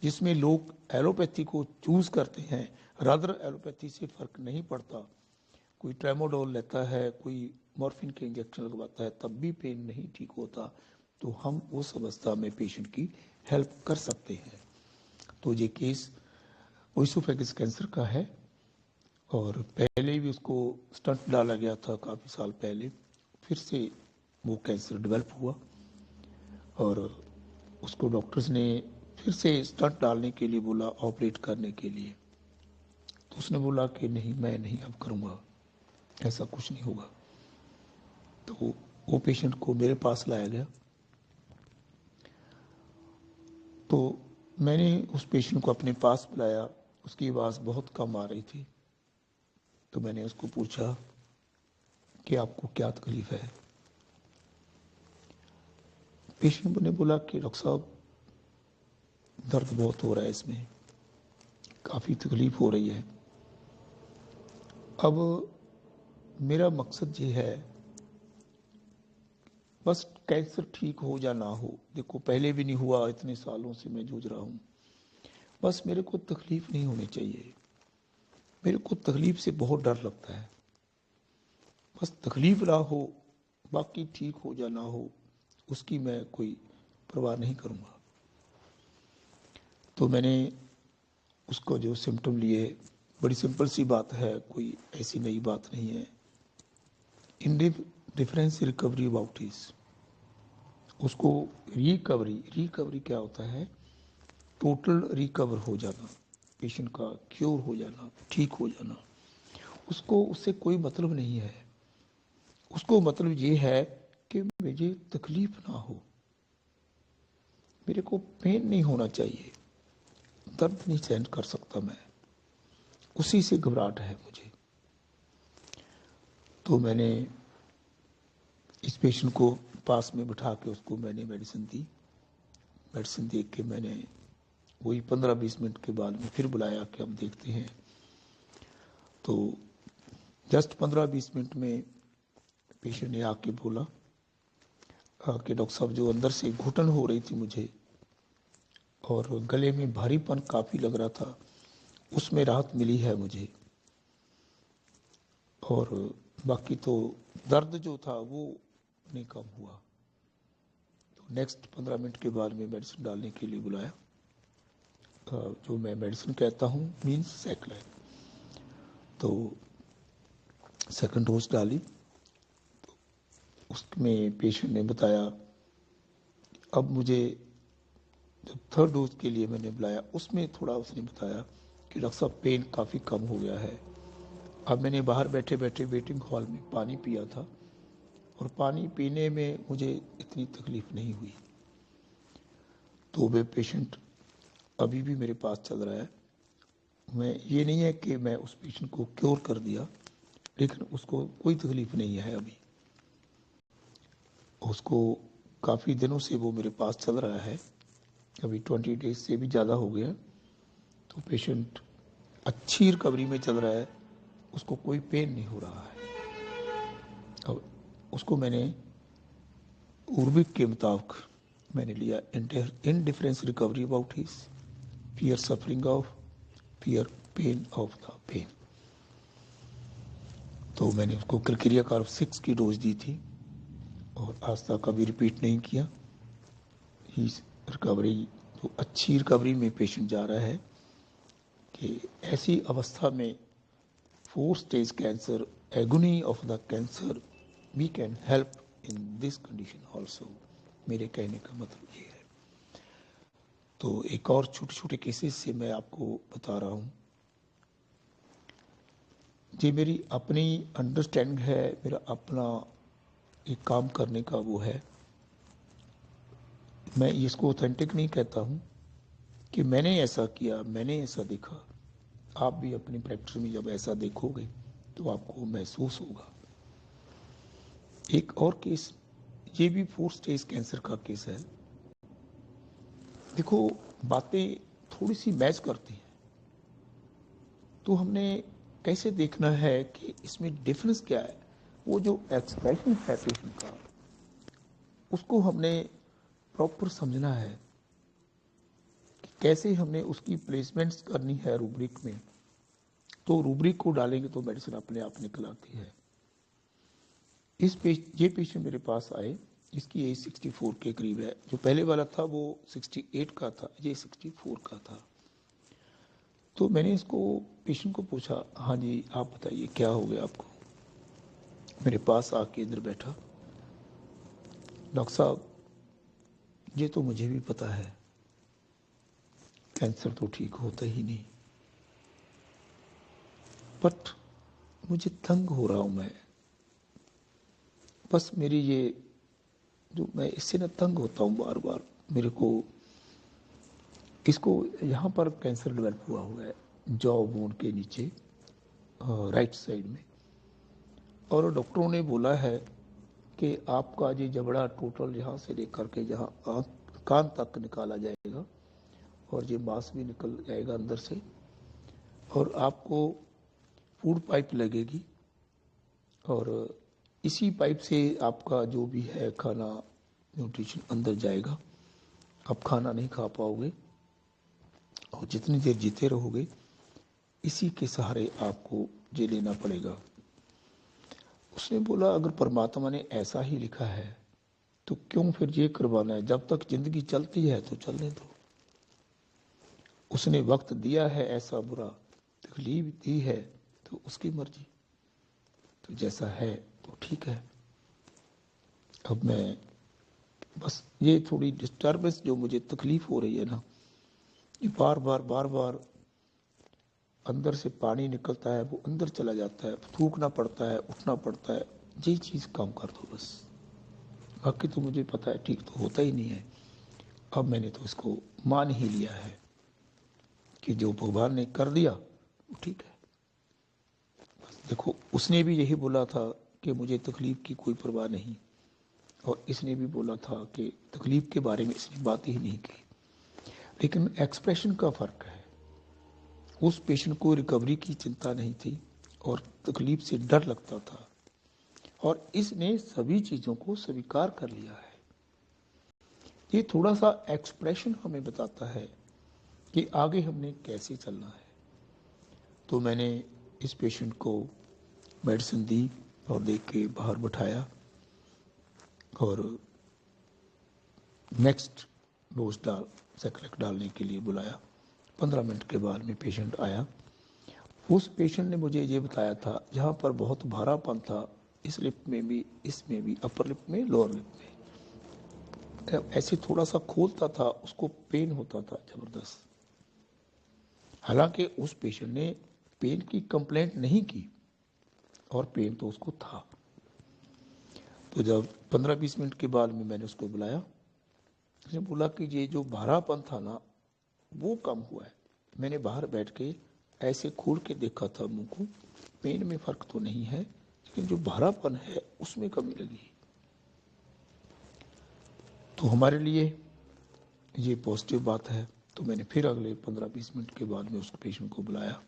जिसमें लोग एलोपैथी को चूज़ करते हैं, रादर एलोपैथी से फ़र्क नहीं पड़ता, कोई ट्रेमोडोल लेता है, कोई मॉर्फिन के इंजेक्शन लगवाता है, तब भी पेन नहीं ठीक होता, तो हम उस अवस्था में पेशेंट की हेल्प कर सकते हैं। तो ये केस ओइसोफेगस कैंसर का है और पहले भी उसको स्टंट डाला गया था काफ़ी साल पहले, फिर से वो कैंसर डेवलप हुआ और उसको डॉक्टर्स ने फिर से स्टंट डालने के लिए बोला, ऑपरेट करने के लिए। तो उसने बोला कि नहीं, मैं नहीं अब करूँगा, ऐसा कुछ नहीं होगा। तो वो पेशेंट को मेरे पास लाया गया। तो मैंने उस पेशेंट को अपने पास बुलाया, उसकी आवाज़ बहुत कम आ रही थी। तो मैंने उसको पूछा कि आपको क्या तकलीफ है। पेशेंट ने बोला कि डॉक्टर साहब दर्द बहुत हो रहा है, इसमें काफ़ी तकलीफ हो रही है। अब मेरा मकसद ये है बस कैंसर ठीक हो या ना हो, देखो पहले भी नहीं हुआ, इतने सालों से मैं जूझ रहा हूँ, बस मेरे को तकलीफ नहीं होनी चाहिए। मेरे को तकलीफ से बहुत डर लगता है, बस तकलीफ ना हो, बाकी ठीक हो या ना हो उसकी मैं कोई परवाह नहीं करूँगा। तो मैंने उसको जो सिम्टम लिए, बड़ी सिंपल सी बात है, कोई ऐसी नई बात नहीं है। इंडिफरेंस रिकवरी अबाउट इज, उसको रिकवरी क्या होता है? टोटल रिकवर हो जाना, पेशेंट का क्योर हो जाना, ठीक हो जाना। उसको उससे कोई मतलब नहीं है। उसको मतलब ये है कि मुझे तकलीफ ना हो, मेरे को पेन नहीं होना चाहिए, दर्द नहीं सहन कर सकता मैं, उसी से घबराहट है मुझे। तो मैंने इस पेशेंट को पास में बिठा के उसको मैंने मेडिसिन दी। मेडिसिन दे के मैंने वही 15-20 मिनट के बाद में फिर बुलाया कि हम देखते हैं। तो जस्ट 15-20 मिनट में पेशेंट ने आके बोला कि डॉक्टर साहब जो अंदर से घुटन हो रही थी मुझे और गले में भारीपन काफ़ी लग रहा था, उसमें राहत मिली है मुझे, और बाकी तो दर्द जो था वो नहीं कम हुआ। तो नेक्स्ट 15 मिनट के बाद में मेडिसिन डालने के लिए बुलाया। जो मैं मेडिसिन कहता हूँ मीन्स सैक्लाइन। तो सेकंड डोज डाली। तो उसमें पेशेंट ने बताया, अब मुझे जब थर्ड डोज के लिए मैंने बुलाया उसमें थोड़ा उसने बताया कि डॉक्टर साहब पेन काफ़ी कम हो गया है। अब मैंने बाहर बैठे बैठे वेटिंग हॉल में पानी पिया था और पानी पीने में मुझे इतनी तकलीफ नहीं हुई। तो वे पेशेंट अभी भी मेरे पास चल रहा है। मैं ये नहीं है कि मैं उस पेशेंट को क्योर कर दिया, लेकिन उसको कोई तकलीफ नहीं है अभी। उसको काफ़ी दिनों से वो मेरे पास चल रहा है, अभी 20 डेज से भी ज़्यादा हो गया। तो पेशेंट अच्छी रिकवरी में चल रहा है, उसको कोई पेन नहीं हो रहा है। अब उसको मैंने उर्बिक के मुताबिक मैंने लिया indifference recovery about his fear suffering of fear pain of the pain. तो मैंने उसको क्रिकेरिया कार्ब 6 की डोज दी थी और आज तक कभी रिपीट नहीं किया। रिकवरी तो अच्छी रिकवरी में पेशेंट जा रहा है कि ऐसी अवस्था में 4 stage cancer, agony of the cancer, we can help in this condition also. मेरे कहने का मतलब ये है। तो एक और छोटे छोटे केसेस से मैं आपको बता रहा हूँ। ये मेरी अपनी अंडरस्टैंडिंग है, मेरा अपना एक काम करने का वो है। मैं इसको ऑथेंटिक नहीं कहता हूँ कि मैंने ऐसा किया, मैंने ऐसा देखा। आप भी अपनी प्रैक्टिस में जब ऐसा देखोगे तो आपको महसूस होगा। एक और केस, ये भी 4 स्टेज कैंसर का केस है। देखो बातें थोड़ी सी मैच करती हैं, तो हमने कैसे देखना है कि इसमें डिफरेंस क्या है। वो जो एक्सप्रेशन है पेशेंट का, उसको हमने प्रॉपर समझना है कि कैसे हमने उसकी प्लेसमेंट्स करनी है रूब्रिक में। तो रूब्रिक को डालेंगे तो मेडिसिन अपने आप निकल आती है। ये पेशेंट मेरे पास आए, इसकी एज 64 के करीब है। जो पहले वाला था वो 68 का था, ये 64 का था। तो मैंने इसको पेशेंट को पूछा, हाँ जी आप बताइए क्या हो गया आपको। मेरे पास आके इधर बैठा, डॉक्टर साहब ये तो मुझे भी पता है, कैंसर तो ठीक होता ही नहीं, बट मुझे तंग हो रहा हूं मैं, बस मेरी ये जो मैं इससे ना तंग होता हूं बार बार, मेरे को इसको यहाँ पर कैंसर डेवलप हुआ है जॉ बोन के नीचे राइट साइड में, और डॉक्टरों ने बोला है कि आपका ये जबड़ा टोटल यहाँ से लेकर के जहाँ कान तक निकाला जाएगा और ये मांस भी निकल जाएगा अंदर से, और आपको फूड पाइप लगेगी और इसी पाइप से आपका जो भी है खाना न्यूट्रिशन अंदर जाएगा, आप खाना नहीं खा पाओगे और जितनी देर जीते रहोगे इसी के सहारे आपको ये लेना पड़ेगा। उसने बोला अगर परमात्मा ने ऐसा ही लिखा है तो क्यों फिर ये करवाना है, जब तक जिंदगी चलती है तो चलने दो। उसने वक्त दिया है ऐसा बुरा, तकलीफ दी है तो उसकी मर्जी, तो जैसा है तो ठीक है। अब मैं बस ये थोड़ी डिस्टर्बेंस जो मुझे तकलीफ हो रही है ना, ये बार बार अंदर से पानी निकलता है, वो अंदर चला जाता है, थूकना पड़ता है, उठना पड़ता है, ये चीज़ कम कर दो बस। बाकी तो मुझे पता है ठीक तो होता ही नहीं है। अब मैंने तो इसको मान ही लिया है कि जो भगवान ने कर दिया वो ठीक है। बस देखो, उसने भी यही बोला था कि मुझे तकलीफ की कोई परवाह नहीं, और इसने भी बोला था कि तकलीफ के बारे में इसने बात ही नहीं की, लेकिन एक्सप्रेशन का फर्क है। उस पेशेंट को रिकवरी की चिंता नहीं थी और तकलीफ से डर लगता था, और इसने सभी चीजों को स्वीकार कर लिया है। ये थोड़ा सा एक्सप्रेशन हमें बताता है कि आगे हमने कैसे चलना है। तो मैंने इस पेशेंट को मेडिसिन दी और देख के बाहर बैठाया और नेक्स्ट डोज सेकलेक डालने के लिए बुलाया। 15 मिनट के बाद में पेशेंट आया। उस पेशेंट ने मुझे ये बताया था जहाँ पर बहुत भारापन था, इस लिप में भी, इसमें भी, अपर लिप में, लोअर लिप में, ऐसे थोड़ा सा खोलता था, उसको पेन होता था जबरदस्त। हालांकि उस पेशेंट ने पेन की कंप्लेंट नहीं की और पेन तो उसको था। तो जब 15-20 मिनट के बाद में मैंने उसको बुलाया, उसने बोला कि ये जो भारापन था ना वो कम हुआ है। मैंने बाहर बैठ के ऐसे खोल के देखा था मुंह को, पेन में फर्क तो नहीं है लेकिन जो भारापन है उसमें कमी लगी। तो हमारे लिए ये पॉजिटिव बात है। तो मैंने फिर अगले 15-20 मिनट के बाद में उस पेशेंट को बुलाया।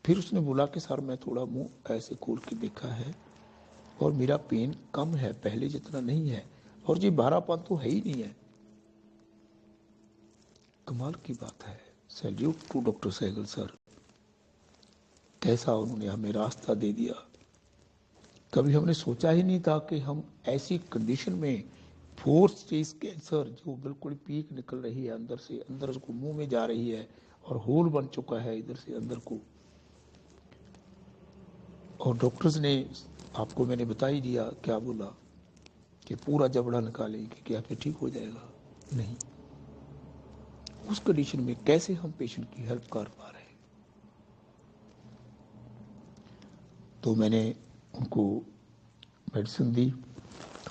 फिर उसने बोला कि सर मैं थोड़ा मुंह ऐसे खोल के देखा है और मेरा पेन कम है, पहले जितना नहीं है, और ये भारापन तो है ही नहीं है। कमाल की बात है। Salute to doctor Sehgal sir, कैसा उन्होंने हमें रास्ता दे दिया। कभी हमने सोचा ही नहीं था कि हम ऐसी कंडीशन में 4 स्टेज कैंसर जो बिल्कुल पीक निकल रही है अंदर से, अंदर उसको मुंह में जा रही है और होल बन चुका है इधर से अंदर को, और डॉक्टर्स ने, आपको मैंने बता ही दिया क्या बोला कि पूरा जबड़ा निकालेंगे, क्या फिर ठीक हो जाएगा? नहीं। उस कंडीशन में कैसे हम पेशेंट की हेल्प कर पा रहे हैं? तो मैंने उनको मेडिसिन दी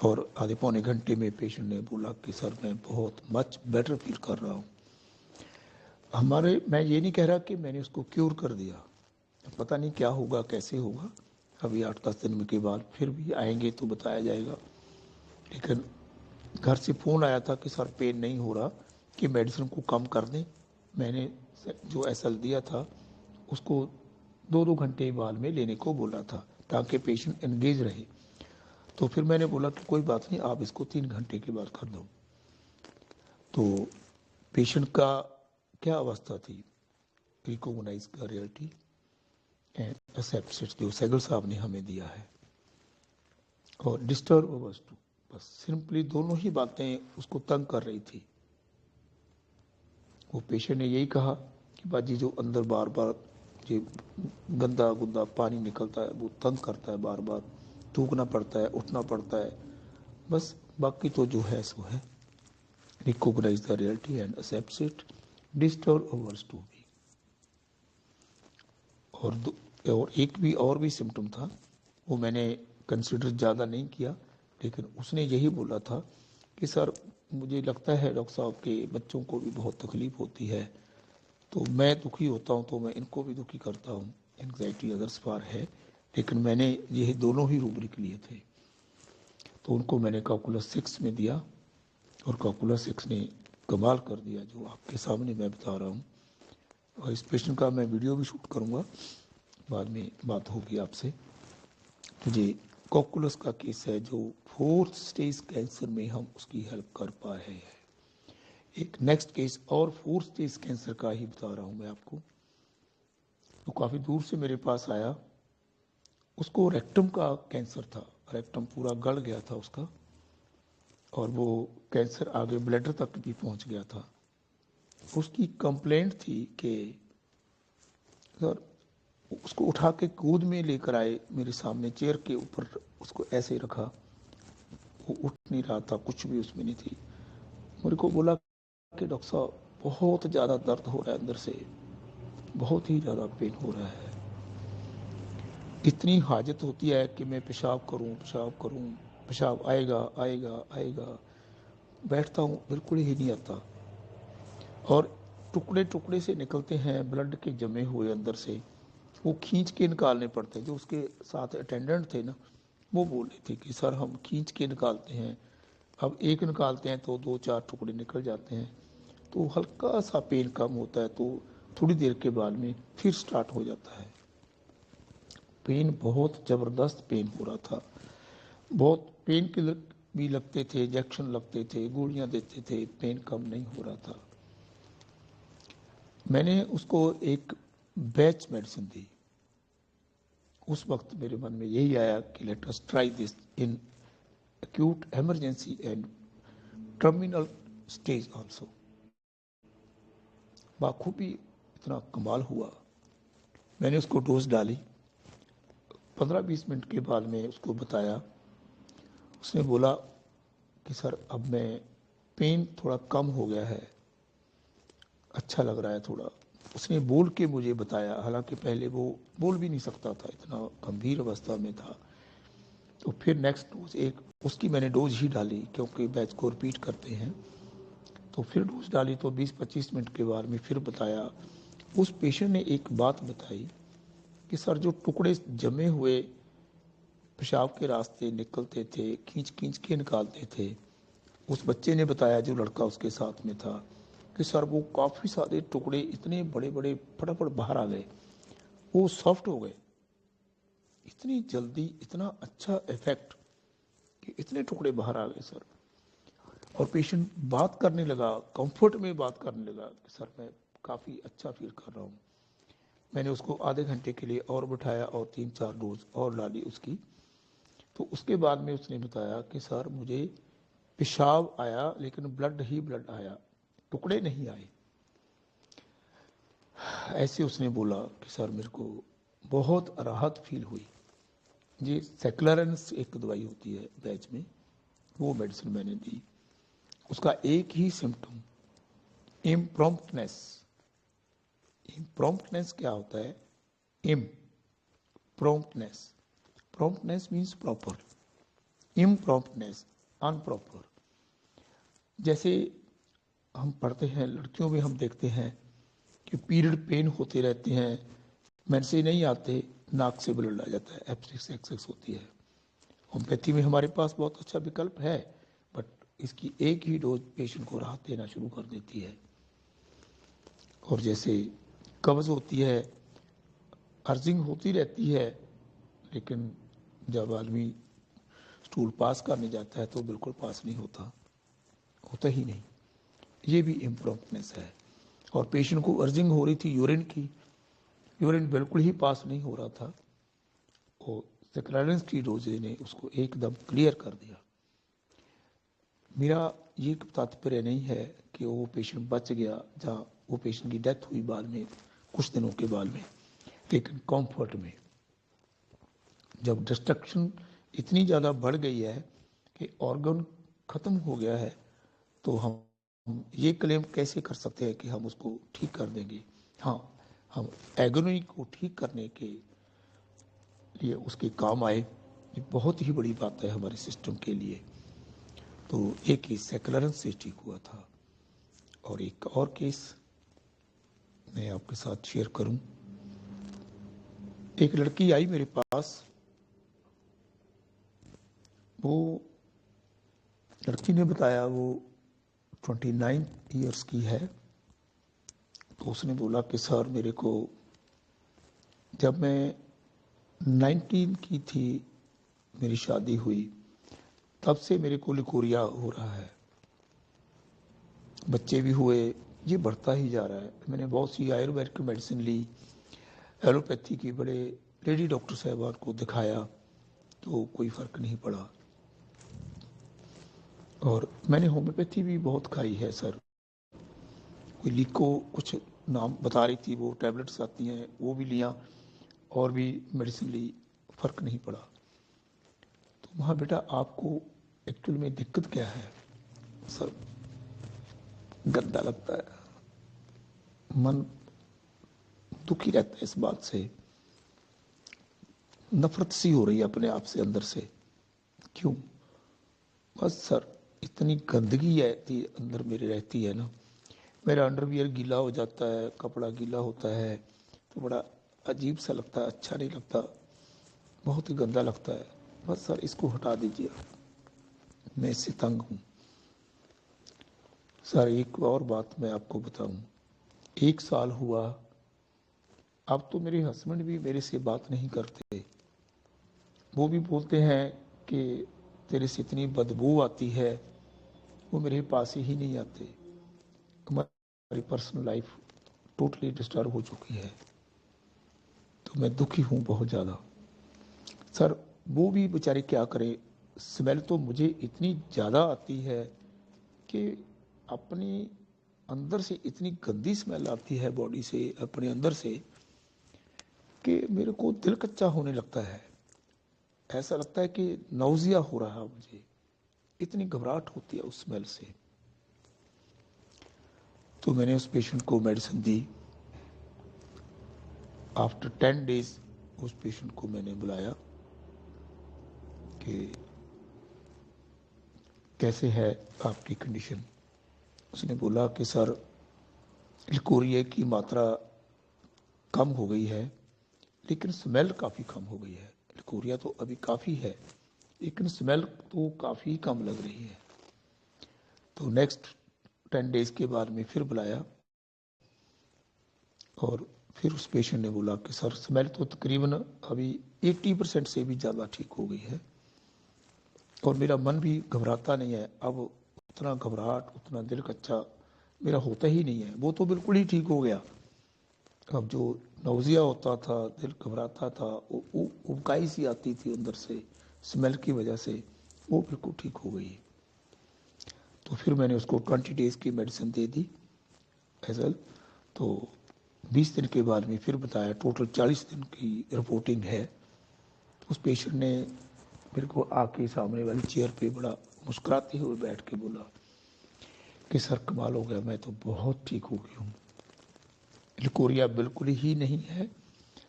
और आधे पौने घंटे में पेशेंट ने बोला कि सर मैं बहुत मच बेटर फील कर रहा हूँ। मैं ये नहीं कह रहा कि मैंने उसको क्योर कर दिया, पता नहीं क्या होगा, कैसे होगा, अभी 8-10 दिन के बाद फिर भी आएंगे तो बताया जाएगा। लेकिन घर से फ़ोन आया था कि सर पेन नहीं हो रहा, कि मेडिसिन को कम कर दें। मैंने जो एसएल दिया था उसको 2-2 घंटे बाद में लेने को बोला था ताकि पेशेंट एंगेज रहे। तो फिर मैंने बोला कि कोई बात नहीं, आप इसको 3 घंटे के बाद कर दो। तो पेशेंट का क्या अवस्था थी, रिकॉग्नाइज का रियलिटी एंड एक्सेप्ट जो सहगल साहब ने हमें दिया है, और डिस्टर्ब अवर्स टू, बस सिंपली दोनों ही बातें उसको तंग कर रही थी। वो पेशेंट ने यही कहा कि बाजी जो अंदर बार बार ये गंदा गुंदा पानी निकलता है वो तंग करता है, बार बार थूकना पड़ता है, उठना पड़ता है। बस बाकी तो जो है सो है। Recognise the reality and accept it, disturb overs to be. और एक भी और भी सिम्टम था, वो मैंने कंसिडर ज़्यादा नहीं किया, लेकिन उसने यही बोला था कि सर मुझे लगता है डॉक्टर साहब के बच्चों को भी बहुत तकलीफ होती है, तो मैं दुखी होता हूँ तो मैं इनको भी दुखी करता हूँ। एंग्जाइटी अदर्स पार है, लेकिन मैंने ये दोनों ही रूब्रिक लिए थे। तो उनको मैंने कैलकुलस 6 में दिया और कैलकुलस 6 ने कमाल कर दिया, जो आपके सामने मैं बता रहा हूँ। और इस पेशेंट का मैं वीडियो भी शूट करूँगा, बाद में बात होगी आपसे। तो ये कैलकुलस का केस है जो 4th स्टेज कैंसर में हम उसकी हेल्प कर पा रहे हैं। एक नेक्स्ट केस और 4th स्टेज कैंसर का ही बता रहा हूँ मैं आपको। तो काफ़ी दूर से मेरे पास आया, उसको रेक्टम का कैंसर था, रेक्टम पूरा गल गया था उसका, और वो कैंसर आगे ब्लैडर तक भी पहुंच गया था। उसकी कंप्लेंट थी कि सर, उसको उठा के गोद में लेकर आए, मेरे सामने चेयर के ऊपर उसको ऐसे रखा, वो उठ नहीं रहा था, कुछ भी उसमें नहीं थी। मेरे को बोला कि डॉक्टर साहब बहुत ज़्यादा दर्द हो रहा है, अंदर से बहुत ही ज़्यादा पेन हो रहा है, इतनी हाजत होती है कि मैं पेशाब करूं, पेशाब आएगा आएगा आएगा, बैठता हूं बिल्कुल ही नहीं आता, और टुकड़े टुकड़े से निकलते हैं ब्लड के जमे हुए अंदर से, वो खींच के निकालने पड़ते हैं। जो उसके साथ अटेंडेंट थे ना, वो बोल रहे थे कि सर हम खींच के निकालते हैं, अब एक निकालते हैं तो 2-4 टुकड़े निकल जाते हैं, तो हल्का सा पेन कम होता है, तो थोड़ी देर के बाद में फिर स्टार्ट हो जाता है। पेन बहुत ज़बरदस्त पेन हो रहा था, बहुत पेन किलर भी लगते थे, इंजेक्शन लगते थे, गोलियां देते थे, पेन कम नहीं हो रहा था। मैंने उसको एक बैच मेडिसिन दी। उस वक्त मेरे मन में यही आया कि let us try this in acute emergency and terminal stage also। बाखूबी इतना कमाल हुआ। मैंने उसको डोज डाली, 15-20 मिनट के बाद में उसको बताया। उसने बोला कि सर अब मैं पेन थोड़ा कम हो गया है, अच्छा लग रहा है थोड़ा। उसने बोल के मुझे बताया, हालांकि पहले वो बोल भी नहीं सकता था, इतना गंभीर अवस्था में था। तो फिर नेक्स्ट डोज एक उसकी मैंने डोज ही डाली, क्योंकि बैच को रिपीट करते हैं। तो फिर डोज डाली तो 20-25 मिनट के बाद में फिर बताया। उस पेशेंट ने एक बात बताई कि सर जो टुकड़े जमे हुए पेशाब के रास्ते निकलते थे, खींच खींच के निकालते थे, उस बच्चे ने बताया, जो लड़का उसके साथ में था, कि सर वो काफ़ी सारे टुकड़े इतने बड़े बड़े फटाफट बाहर आ गए, वो सॉफ्ट हो गए, इतनी जल्दी इतना अच्छा इफेक्ट कि इतने टुकड़े बाहर आ गए सर। और पेशेंट बात करने लगा, कंफर्ट में बात करने लगा कि सर मैं काफ़ी अच्छा फील कर रहा हूँ। मैंने उसको आधे घंटे के लिए और बिठाया और 3-4 डोज और डाली उसकी। तो उसके बाद में उसने बताया कि सर मुझे पेशाब आया, लेकिन ब्लड ही ब्लड आया, टुकड़े नहीं आए। ऐसे उसने बोला कि सर मेरे को बहुत राहत फील हुई। ये सेक्लरेंस एक दवाई होती है बैच में, वो मेडिसिन मैंने दी। उसका एक ही सिम्टम, इम्प्रॉम्प्टनेस। इम्प्रॉम्प्टनेस क्या होता है? Promptness, promptness means proper, impromptness unproper. जैसे हम पढ़ते हैं, लड़कियों में हम देखते हैं कि पीरियड पेन होते रहते हैं, मेंसे नहीं आते, नाक से ब्लड आ जाता है, F6XX होती है। होम्योपैथी में हमारे पास बहुत अच्छा विकल्प है, बट इसकी एक ही डोज पेशेंट को राहत देना शुरू कर देती है। और जैसे कब्ज होती है, अर्जिंग होती रहती है, लेकिन जब आदमी स्टूल पास करने जाता है तो बिल्कुल पास नहीं होता, होता ही नहीं। ये भी इम्प्रॉम्प्टनेस है। और पेशेंट को अर्जिंग हो रही थी यूरिन की, यूरिन बिल्कुल ही पास नहीं हो रहा था, और सेक्रालिन की डोजे ने उसको एकदम क्लियर कर दिया। मेरा ये तात्पर्य नहीं है कि वो पेशेंट बच गया, जहाँ वो पेशेंट की डेथ हुई बाद में, कुछ दिनों के बाद में, लेकिन कॉम्फर्ट में। जब डिस्ट्रक्शन इतनी ज़्यादा बढ़ गई है कि ऑर्गन ख़त्म हो गया है, तो हम ये क्लेम कैसे कर सकते हैं कि हम उसको ठीक कर देंगे? हाँ, हम एगोनी को ठीक करने के लिए उसके काम आए, ये बहुत ही बड़ी बात है हमारे सिस्टम के लिए। तो एक केस सेक्युलरेंस से ठीक हुआ था, और एक और केस मैं आपके साथ शेयर करूं। एक लड़की आई मेरे पास, वो लड़की ने बताया वो 29 इयर्स की है। तो उसने बोला कि सर मेरे को जब मैं 19 की थी, मेरी शादी हुई, तब से मेरे को लिकोरिया हो रहा है, बच्चे भी हुए, ये बढ़ता ही जा रहा है। मैंने बहुत सी आयुर्वेदिक मेडिसिन ली, एलोपैथी की बड़े लेडी डॉक्टर साहबान को दिखाया, तो कोई फ़र्क नहीं पड़ा। और मैंने होम्योपैथी भी बहुत खाई है सर, कोई लिको कुछ नाम बता रही थी, वो टैबलेट्स आती हैं वो भी लिया, और भी मेडिसिन ली, फ़र्क नहीं पड़ा। तो वहाँ बेटा आपको एक्चुअल में दिक्कत क्या है? सर गंदा लगता है, मन दुखी रहता है इस बात से, नफरत सी हो रही है अपने आप से अंदर से। क्यों? बस सर इतनी गंदगी है अंदर मेरे रहती है ना, मेरा अंडरवियर गीला हो जाता है, कपड़ा गीला होता है, तो बड़ा अजीब सा लगता है, अच्छा नहीं लगता, बहुत ही गंदा लगता है। बस सर इसको हटा दीजिए, मैं इससे तंग हूँ। सर एक और बात मैं आपको बताऊं, 1 साल हुआ, अब तो मेरे हस्बैंड भी मेरे से बात नहीं करते। वो भी बोलते हैं कि तेरे से इतनी बदबू आती है, वो मेरे पास ही नहीं आते। हमारी पर्सनल लाइफ टोटली डिस्टर्ब हो चुकी है, तो मैं दुखी हूँ बहुत ज़्यादा। सर वो भी बेचारे क्या करें, स्मेल तो मुझे इतनी ज़्यादा आती है कि अपने अंदर से इतनी गंदी स्मेल आती है बॉडी से, अपने अंदर से, कि मेरे को दिल कच्चा होने लगता है। ऐसा लगता है कि नौजिया हो रहा है मुझे, इतनी घबराहट होती है उस स्मेल से। तो मैंने उस पेशेंट को मेडिसिन दी। आफ्टर 10 डेज उस पेशेंट को मैंने बुलाया कि कैसे है आपकी कंडीशन। उसने बोला कि सर लिकोरिया की मात्रा कम हो गई है, लेकिन स्मेल काफ़ी कम हो गई है। लिकोरिया तो अभी काफ़ी है, लेकिन स्मेल तो काफ़ी कम लग रही है। तो नेक्स्ट 10 डेज के बाद में फिर बुलाया, और फिर उस पेशेंट ने बोला कि सर स्मेल तो तकरीबन अभी 80% से भी ज़्यादा ठीक हो गई है, और मेरा मन भी घबराता नहीं है। अब उतना घबराहट, उतना दिल कच्चा मेरा होता ही नहीं है, वो तो बिल्कुल ही ठीक हो गया। अब जो नौजिया होता था, दिल घबराता था, उबकाई सी आती थी अंदर से स्मेल की वजह से, वो बिल्कुल ठीक हो गई। तो फिर मैंने उसको 20 डेज की मेडिसिन दे दी एजल। तो 20 दिन के बाद में फिर बताया, टोटल 40 दिन की रिपोर्टिंग है। तो उस पेशेंट ने मेरे को आके सामने वाली चेयर पे बड़ा मुस्कुराते हुए बैठ के बोला कि सर कमाल हो गया, मैं तो बहुत ठीक हो गई हूँ, लिकोरिया बिल्कुल ही नहीं है,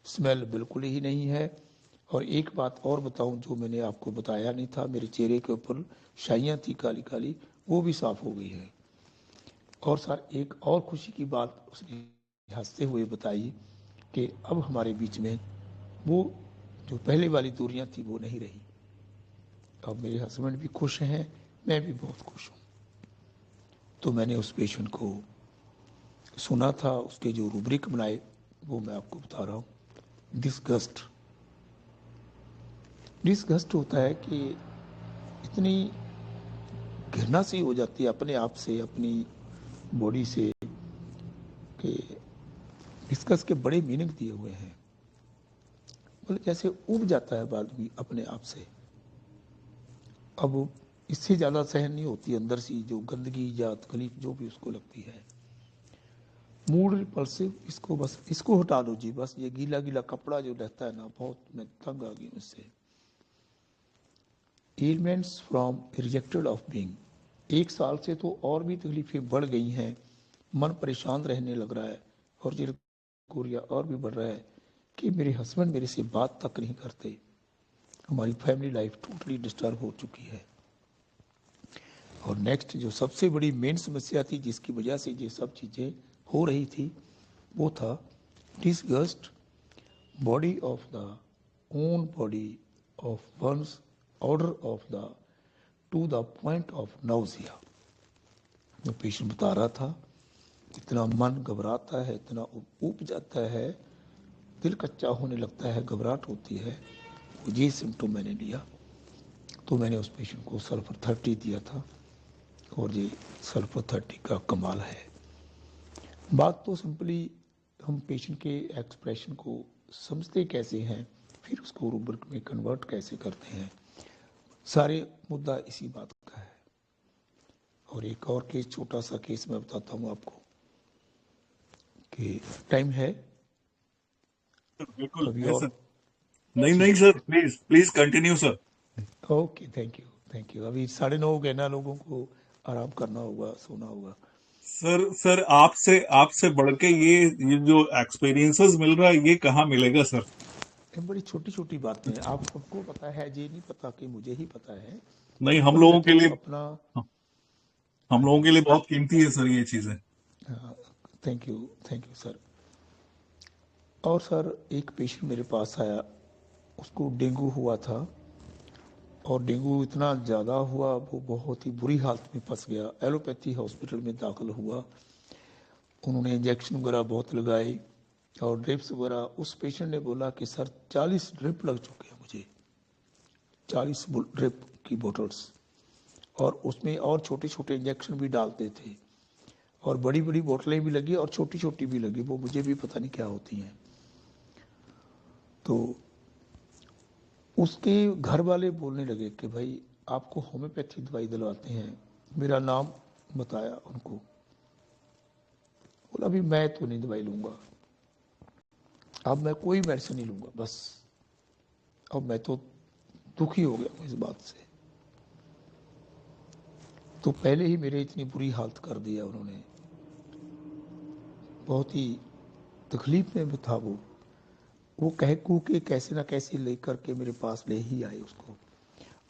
स्मेल बिल्कुल ही नहीं है, और एक बात और बताऊं जो मैंने आपको बताया नहीं था, मेरे चेहरे के ऊपर शाइयाँ थी काली काली, वो भी साफ हो गई है। और सर एक और खुशी की बात उसने हंसते हुए बताई कि अब हमारे बीच में वो जो पहले वाली दूरियां थी वो नहीं रही। अब मेरे हस्बैंड भी खुश हैं, मैं भी बहुत खुश हूँ। तो मैंने उस पेशेंट को सुना था, उसके जो रूब्रिक बनाए वो मैं आपको बता रहा हूँ। डिस्गस्ट होता है कि इतनी घृणा सी हो जाती है अपने आप से, अपनी बॉडी से, कि डिस्कस के बड़े मीनिंग दिए हुए हैं। मतलब जैसे उब जाता है आदमी अपने आप से। अब इससे ज़्यादा सहन नहीं होती अंदर से जो गंदगी या तकलीफ जो भी उसको लगती है। मूड रिपल्सिव, इसको बस इसको हटा दो जी, बस ये गीला गीला कपड़ा जो रहता है ना, बहुत मैं तंग आ गई हूँ इससे। Elements from rejected of being, 1 साल से तो और भी तकलीफें बढ़ गई हैं, मन परेशान रहने लग रहा है, और ये कोरिया और भी बढ़ रहा है कि मेरे हस्बैंड मेरे से बात तक नहीं करते। हमारी फैमिली लाइफ टोटली डिस्टर्ब हो चुकी है। और नेक्स्ट जो सबसे बड़ी मेन समस्या थी जिसकी वजह से ये सब चीज़ें हो रही थी, वो था disgust body of the own body of ones order of the to the point of nausea. जो पेशेंट बता रहा था, इतना मन घबराता है, इतना ऊब जाता है, दिल कच्चा होने लगता है, घबराहट होती है। ये सिम्टम मैंने लिया, तो मैंने उस पेशेंट को सल्फर 30 दिया था, और ये सल्फर 30 का कमाल है। बात तो सिंपली हम पेशेंट के एक्सप्रेशन को समझते कैसे हैं, फिर उसको रूब्रिक में कन्वर्ट कैसे करते हैं, सारे मुद्दा इसी बात का है। और एक और केस, छोटा सा केस मैं बताता हूँ आपको कि टाइम है बिल्कुल अभी है और? सर। नहीं sir, please please continue sir. Okay, thank you. अभी 9:30 हो गए ना, लोगों को आराम करना होगा, सोना होगा। सर आपसे बढ़ के ये जो एक्सपीरियंसेस मिल रहा है, ये कहाँ मिलेगा सर? ये बड़ी छोटी छोटी बातें हैं, आप सबको पता है, ये नहीं पता कि मुझे ही पता है। नहीं, पर मैं तो अपना हम लोगों के लिए बहुत कीमती है सर ये चीजें। Thank you sir. और सर, एक पेशेंट मेरे पास आया, उसको डेंगू हुआ था, और डेंगू इतना ज़्यादा हुआ, वो बहुत ही बुरी हालत में फंस गया। एलोपैथी हॉस्पिटल में दाखिल हुआ, उन्होंने इंजेक्शन वगैरह बहुत लगाए और ड्रिप्स वगैरह। उस पेशेंट ने बोला कि सर 40 ड्रिप लग चुके हैं मुझे, 40 ड्रिप की बोटल्स, और उसमें और छोटे छोटे इंजेक्शन भी डालते थे, और बड़ी बड़ी बोतलें भी लगी और छोटी छोटी भी लगी, वो मुझे भी पता नहीं क्या होती हैं। तो उसके घर वाले बोलने लगे कि भाई आपको होम्योपैथी दवाई दिलवाते हैं। मेरा नाम बताया उनको, बोला अभी मैं तो नहीं दवाई लूँगा, अब मैं कोई मेडिसिन नहीं लूँगा, बस अब मैं तो दुखी हो गया हूँ इस बात से। तो पहले ही मेरे इतनी बुरी हालत कर दिया उन्होंने, बहुत ही तकलीफ में था वो कह कू के कैसे ना कैसे लेकर के मेरे पास ले ही आए उसको।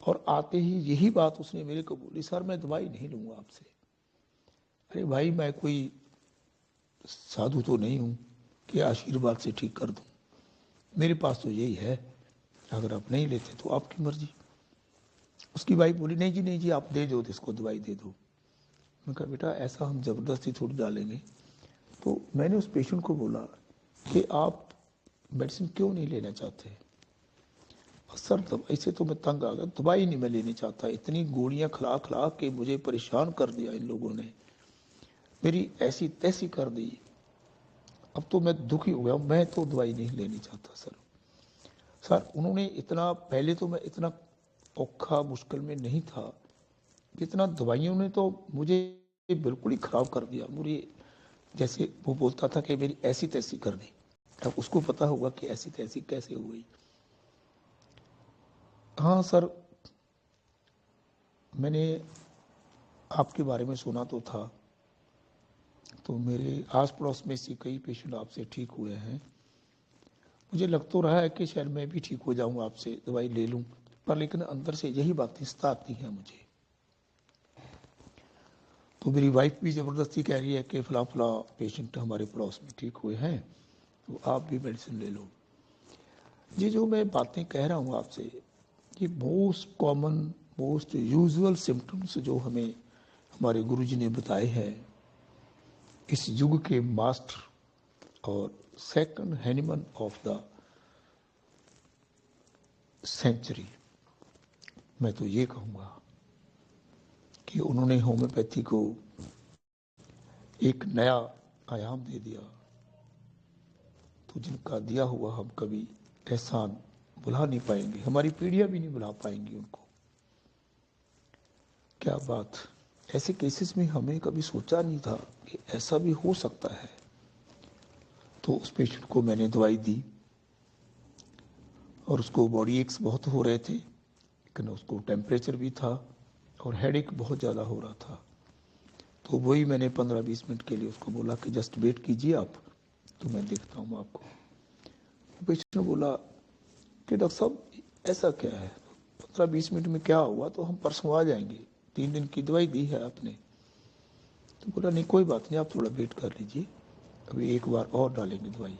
और आते ही यही बात उसने मेरे को बोली, सर मैं दवाई नहीं लूँगा आपसे। अरे भाई, मैं कोई साधु तो नहीं हूँ कि आशीर्वाद से ठीक कर दूँ, मेरे पास तो यही है, अगर आप नहीं लेते तो आपकी मर्जी। उसकी वाइफ बोली नहीं जी आप दे दो, इसको दवाई दे दो। मैं कहा बेटा ऐसा हम ज़बरदस्ती थोड़ी डालेंगे। तो मैंने उस पेशेंट को बोला कि आप मेडिसिन क्यों नहीं लेना चाहते? सर दवाई से तो मैं तंग आ गया, दवाई नहीं मैं लेनी चाहता, इतनी गोलियां खिला खिला के मुझे परेशान कर दिया इन लोगों ने, मेरी ऐसी तैसी कर दी, अब तो मैं दुखी हो गया, मैं तो दवाई नहीं लेनी चाहता सर। उन्होंने इतना, पहले तो मैं इतना औखा मुश्किल में नहीं था, जितना दवाइयों ने तो मुझे बिल्कुल ही खराब कर दिया। मुझे जैसे वो बोलता था कि मेरी ऐसी तैसी कर दी, अब उसको पता होगा कि ऐसी तैसी कैसे हो गई। हाँ सर, मैंने आपके बारे में सुना तो था, तो मेरे आस पड़ोस में से कई पेशेंट आपसे ठीक हुए हैं। मुझे लग तो रहा है कि शायद मैं भी ठीक हो जाऊं, आपसे दवाई ले लूं, पर लेकिन अंदर से यही बातें सताती हैं मुझे। तो मेरी वाइफ भी ज़बरदस्ती कह रही है कि फला पेशेंट हमारे पड़ोस में ठीक हुए हैं, तो आप भी मेडिसिन ले लो। ये जो मैं बातें कह रहा हूँ आपसे, ये most common, most usual symptoms जो हमें हमारे गुरुजी ने बताए हैं, इस युग के मास्टर और सेकंड हैनिमन ऑफ द सेंचुरी, मैं तो ये कहूँगा कि उन्होंने होम्योपैथी को एक नया आयाम दे दिया। तो जिनका दिया हुआ हम कभी एहसान भुला नहीं पाएंगे, हमारी पीढ़ियां भी नहीं भुला पाएंगी उनको। क्या बात, ऐसे केसेस में हमें कभी सोचा नहीं था कि ऐसा भी हो सकता है। तो उस पेशेंट को मैंने दवाई दी और उसको बॉडी एक्स बहुत हो रहे थे, लेकिन उसको टेम्परेचर भी था और हेडेक बहुत ज़्यादा हो रहा था। तो वही मैंने 15-20 मिनट के लिए उसको बोला कि जस्ट वेट कीजिए आप, तो मैं देखता हूँ आपको। पेशेंट ने बोला कि डॉक्टर साहब ऐसा क्या है, 15-20 मिनट में क्या हुआ, तो हम परसों आ जाएंगे, 3 दिन की दवाई दी है आपने। तो बोला नहीं कोई बात नहीं, आप थोड़ा वेट कर लीजिए, अभी एक बार और डालेंगे दवाई।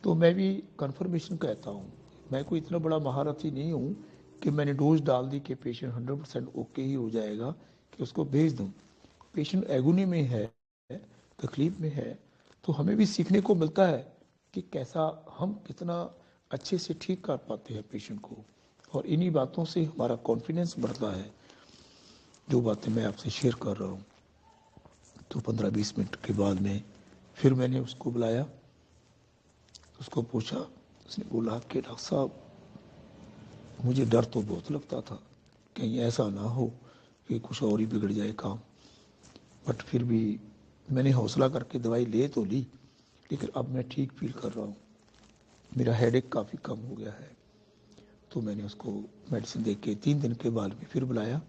तो मैं भी कंफर्मेशन कहता हूँ, मैं कोई इतना बड़ा महारथी नहीं हूँ कि मैंने डोज डाल दी कि पेशेंट 100% ओके ही हो जाएगा कि उसको भेज दूँ। पेशेंट एगोनी में है, तकलीफ में है, तो हमें भी सीखने को मिलता है कि कैसा हम कितना अच्छे से ठीक कर पाते हैं पेशेंट को, और इन्हीं बातों से हमारा कॉन्फिडेंस बढ़ता है, जो बातें मैं आपसे शेयर कर रहा हूँ। तो 15-20 मिनट के बाद में फिर मैंने उसको बुलाया, उसको पूछा, उसने बोला कि डॉक्टर साहब मुझे डर तो बहुत लगता था कहीं ऐसा ना हो कि कुछ और ही बिगड़ जाए काम, बट फिर भी मैंने हौसला करके दवाई ले तो ली, लेकिन अब मैं ठीक फील कर रहा हूँ, मेरा हेडेक काफ़ी कम हो गया है। तो मैंने उसको मेडिसिन दे के 3 दिन के बाद में फिर बुलाया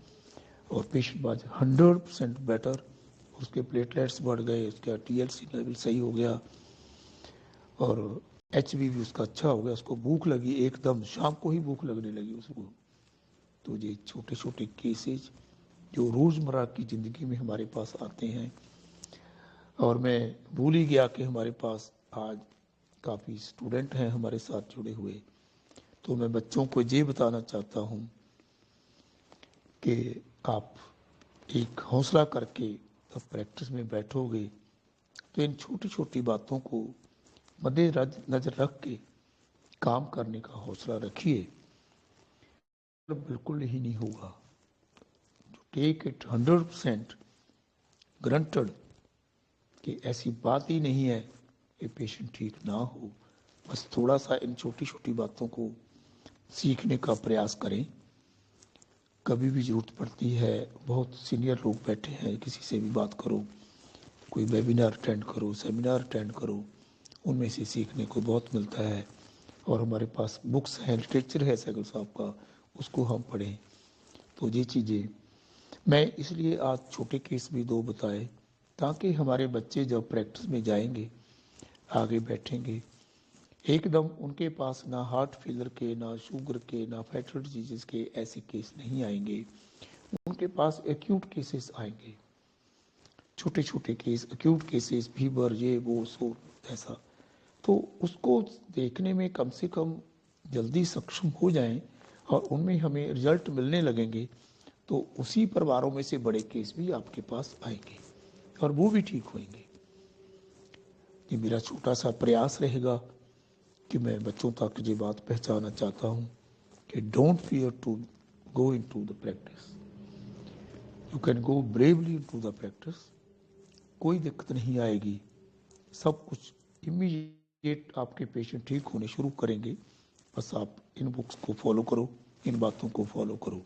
और पेशेंट आज 100% बेटर, उसके प्लेटलेट्स बढ़ गए, उसका TLC लेवल सही हो गया और HB भी उसका अच्छा हो गया, उसको भूख लगी एकदम, शाम को ही भूख लगने लगी उसको। तो ये छोटे छोटे केसेज जो रोज़मर्रा की ज़िंदगी में हमारे पास आते हैं, और मैं भूल ही गया कि हमारे पास आज काफ़ी स्टूडेंट हैं हमारे साथ जुड़े हुए। तो मैं बच्चों को ये बताना चाहता हूँ कि आप एक हौसला करके जब प्रैक्टिस में बैठोगे तो इन छोटी छोटी बातों को मद्देनजर रख के काम करने का हौसला रखिए, बिल्कुल ही नहीं होगा। टेक इट 100% ग्रंटेड कि ऐसी बात ही नहीं है कि पेशेंट ठीक ना हो, बस थोड़ा सा इन छोटी छोटी बातों को सीखने का प्रयास करें। कभी भी ज़रूरत पड़ती है, बहुत सीनियर लोग बैठे हैं, किसी से भी बात करो, कोई वेबिनार अटेंड करो, सेमिनार अटेंड करो, उनमें से सीखने को बहुत मिलता है। और हमारे पास बुक्स हैं, लिटरेचर है सहगल साहब का, उसको हम पढ़ें। तो ये चीज़ें मैं इसलिए आज छोटे केस भी 2 बताए, ताकि हमारे बच्चे जब प्रैक्टिस में जाएंगे, आगे बैठेंगे, एकदम उनके पास ना हार्ट फेलियर के, ना शुगर के, ना फैटी डिजीज़ के ऐसे केस नहीं आएंगे, उनके पास एक्यूट केसेस आएंगे, छोटे छोटे केस, एक्यूट केसेस, फीवर, ये वो सो ऐसा। तो उसको देखने में कम से कम जल्दी सक्षम हो जाएं और उनमें हमें रिजल्ट मिलने लगेंगे, तो उसी परिवारों में से बड़े केस भी आपके पास आएंगे और वो भी ठीक होंगे। ये मेरा छोटा सा प्रयास रहेगा कि मैं बच्चों तक ये बात पहचानना चाहता हूँ कि don't fear to go into the practice, you can go bravely into the practice, कोई दिक्कत नहीं आएगी, सब कुछ इमीडिएट आपके पेशेंट ठीक होने शुरू करेंगे। बस आप इन बुक्स को फॉलो करो, इन बातों को फॉलो करो।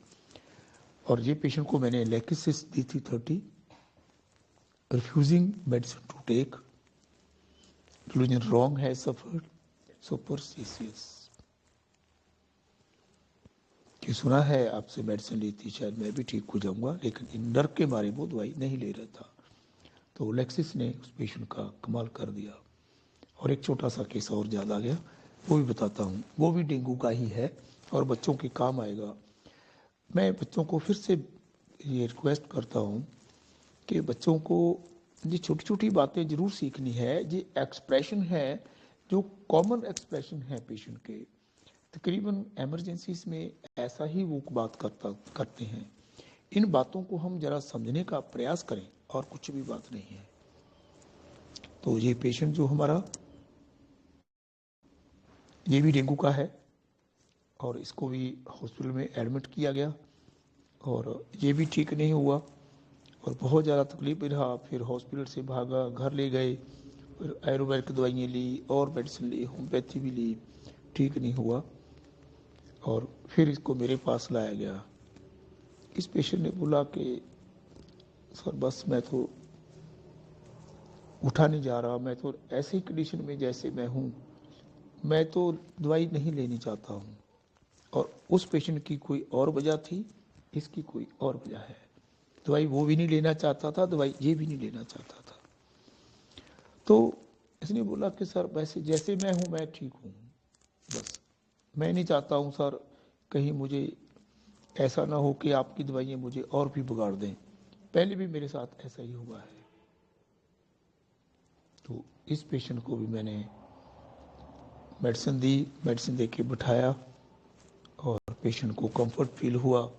और ये पेशेंट को मैंने लेकिसिस दी थी 30, refusing medicine to take, religion wrong है, सफर्ड सुपरस्टिशियस, कि सुना है आपसे मेडिसिन ली थी शायद मैं भी ठीक हो जाऊंगा, लेकिन इन डर के मारे वो दवाई नहीं ले रहा था। तो लेक्सिस ने उस पेशेंट का कमाल कर दिया। और एक छोटा सा केस और याद आ गया, वो भी बताता हूँ, वो भी डेंगू का ही है और बच्चों के काम आएगा। मैं बच्चों को फिर से ये रिक्वेस्ट करता हूँ कि बच्चों को ये छोटी छोटी बातें जरूर सीखनी है। ये एक्सप्रेशन है जो कॉमन एक्सप्रेशन है पेशेंट के, तकरीबन इमरजेंसीज में ऐसा ही वो बात करते हैं। इन बातों को हम जरा समझने का प्रयास करें और कुछ भी बात नहीं है। तो ये पेशेंट जो हमारा, ये भी डेंगू का है और इसको भी हॉस्पिटल में एडमिट किया गया और ये भी ठीक नहीं हुआ और बहुत ज़्यादा तकलीफ में रहा। फिर हॉस्पिटल से भागा, घर ले गए, फिर आयुर्वेदिक दवाइयाँ ली और मेडिसिन ली, होम्योपैथी भी ली, ठीक नहीं हुआ और फिर इसको मेरे पास लाया गया। इस पेशेंट ने बोला कि सर बस मैं तो उठा नहीं जा रहा, मैं तो ऐसी कंडीशन में जैसे मैं हूँ, मैं तो दवाई नहीं लेनी चाहता हूँ। और उस पेशेंट की कोई और वजह थी, इसकी कोई और वजह है। दवाई वो भी नहीं लेना चाहता था, दवाई ये भी नहीं लेना चाहता था। तो इसने बोला कि सर वैसे जैसे मैं हूँ मैं ठीक हूँ, बस मैं नहीं चाहता हूँ सर कहीं मुझे ऐसा ना हो कि आपकी दवाइयाँ मुझे और भी बिगाड़ दें। पहले भी मेरे साथ ऐसा ही हुआ है। तो इस पेशेंट को भी मैंने मेडिसिन दी, मेडिसिन दे के बिठाया और पेशेंट को कंफर्ट फील हुआ।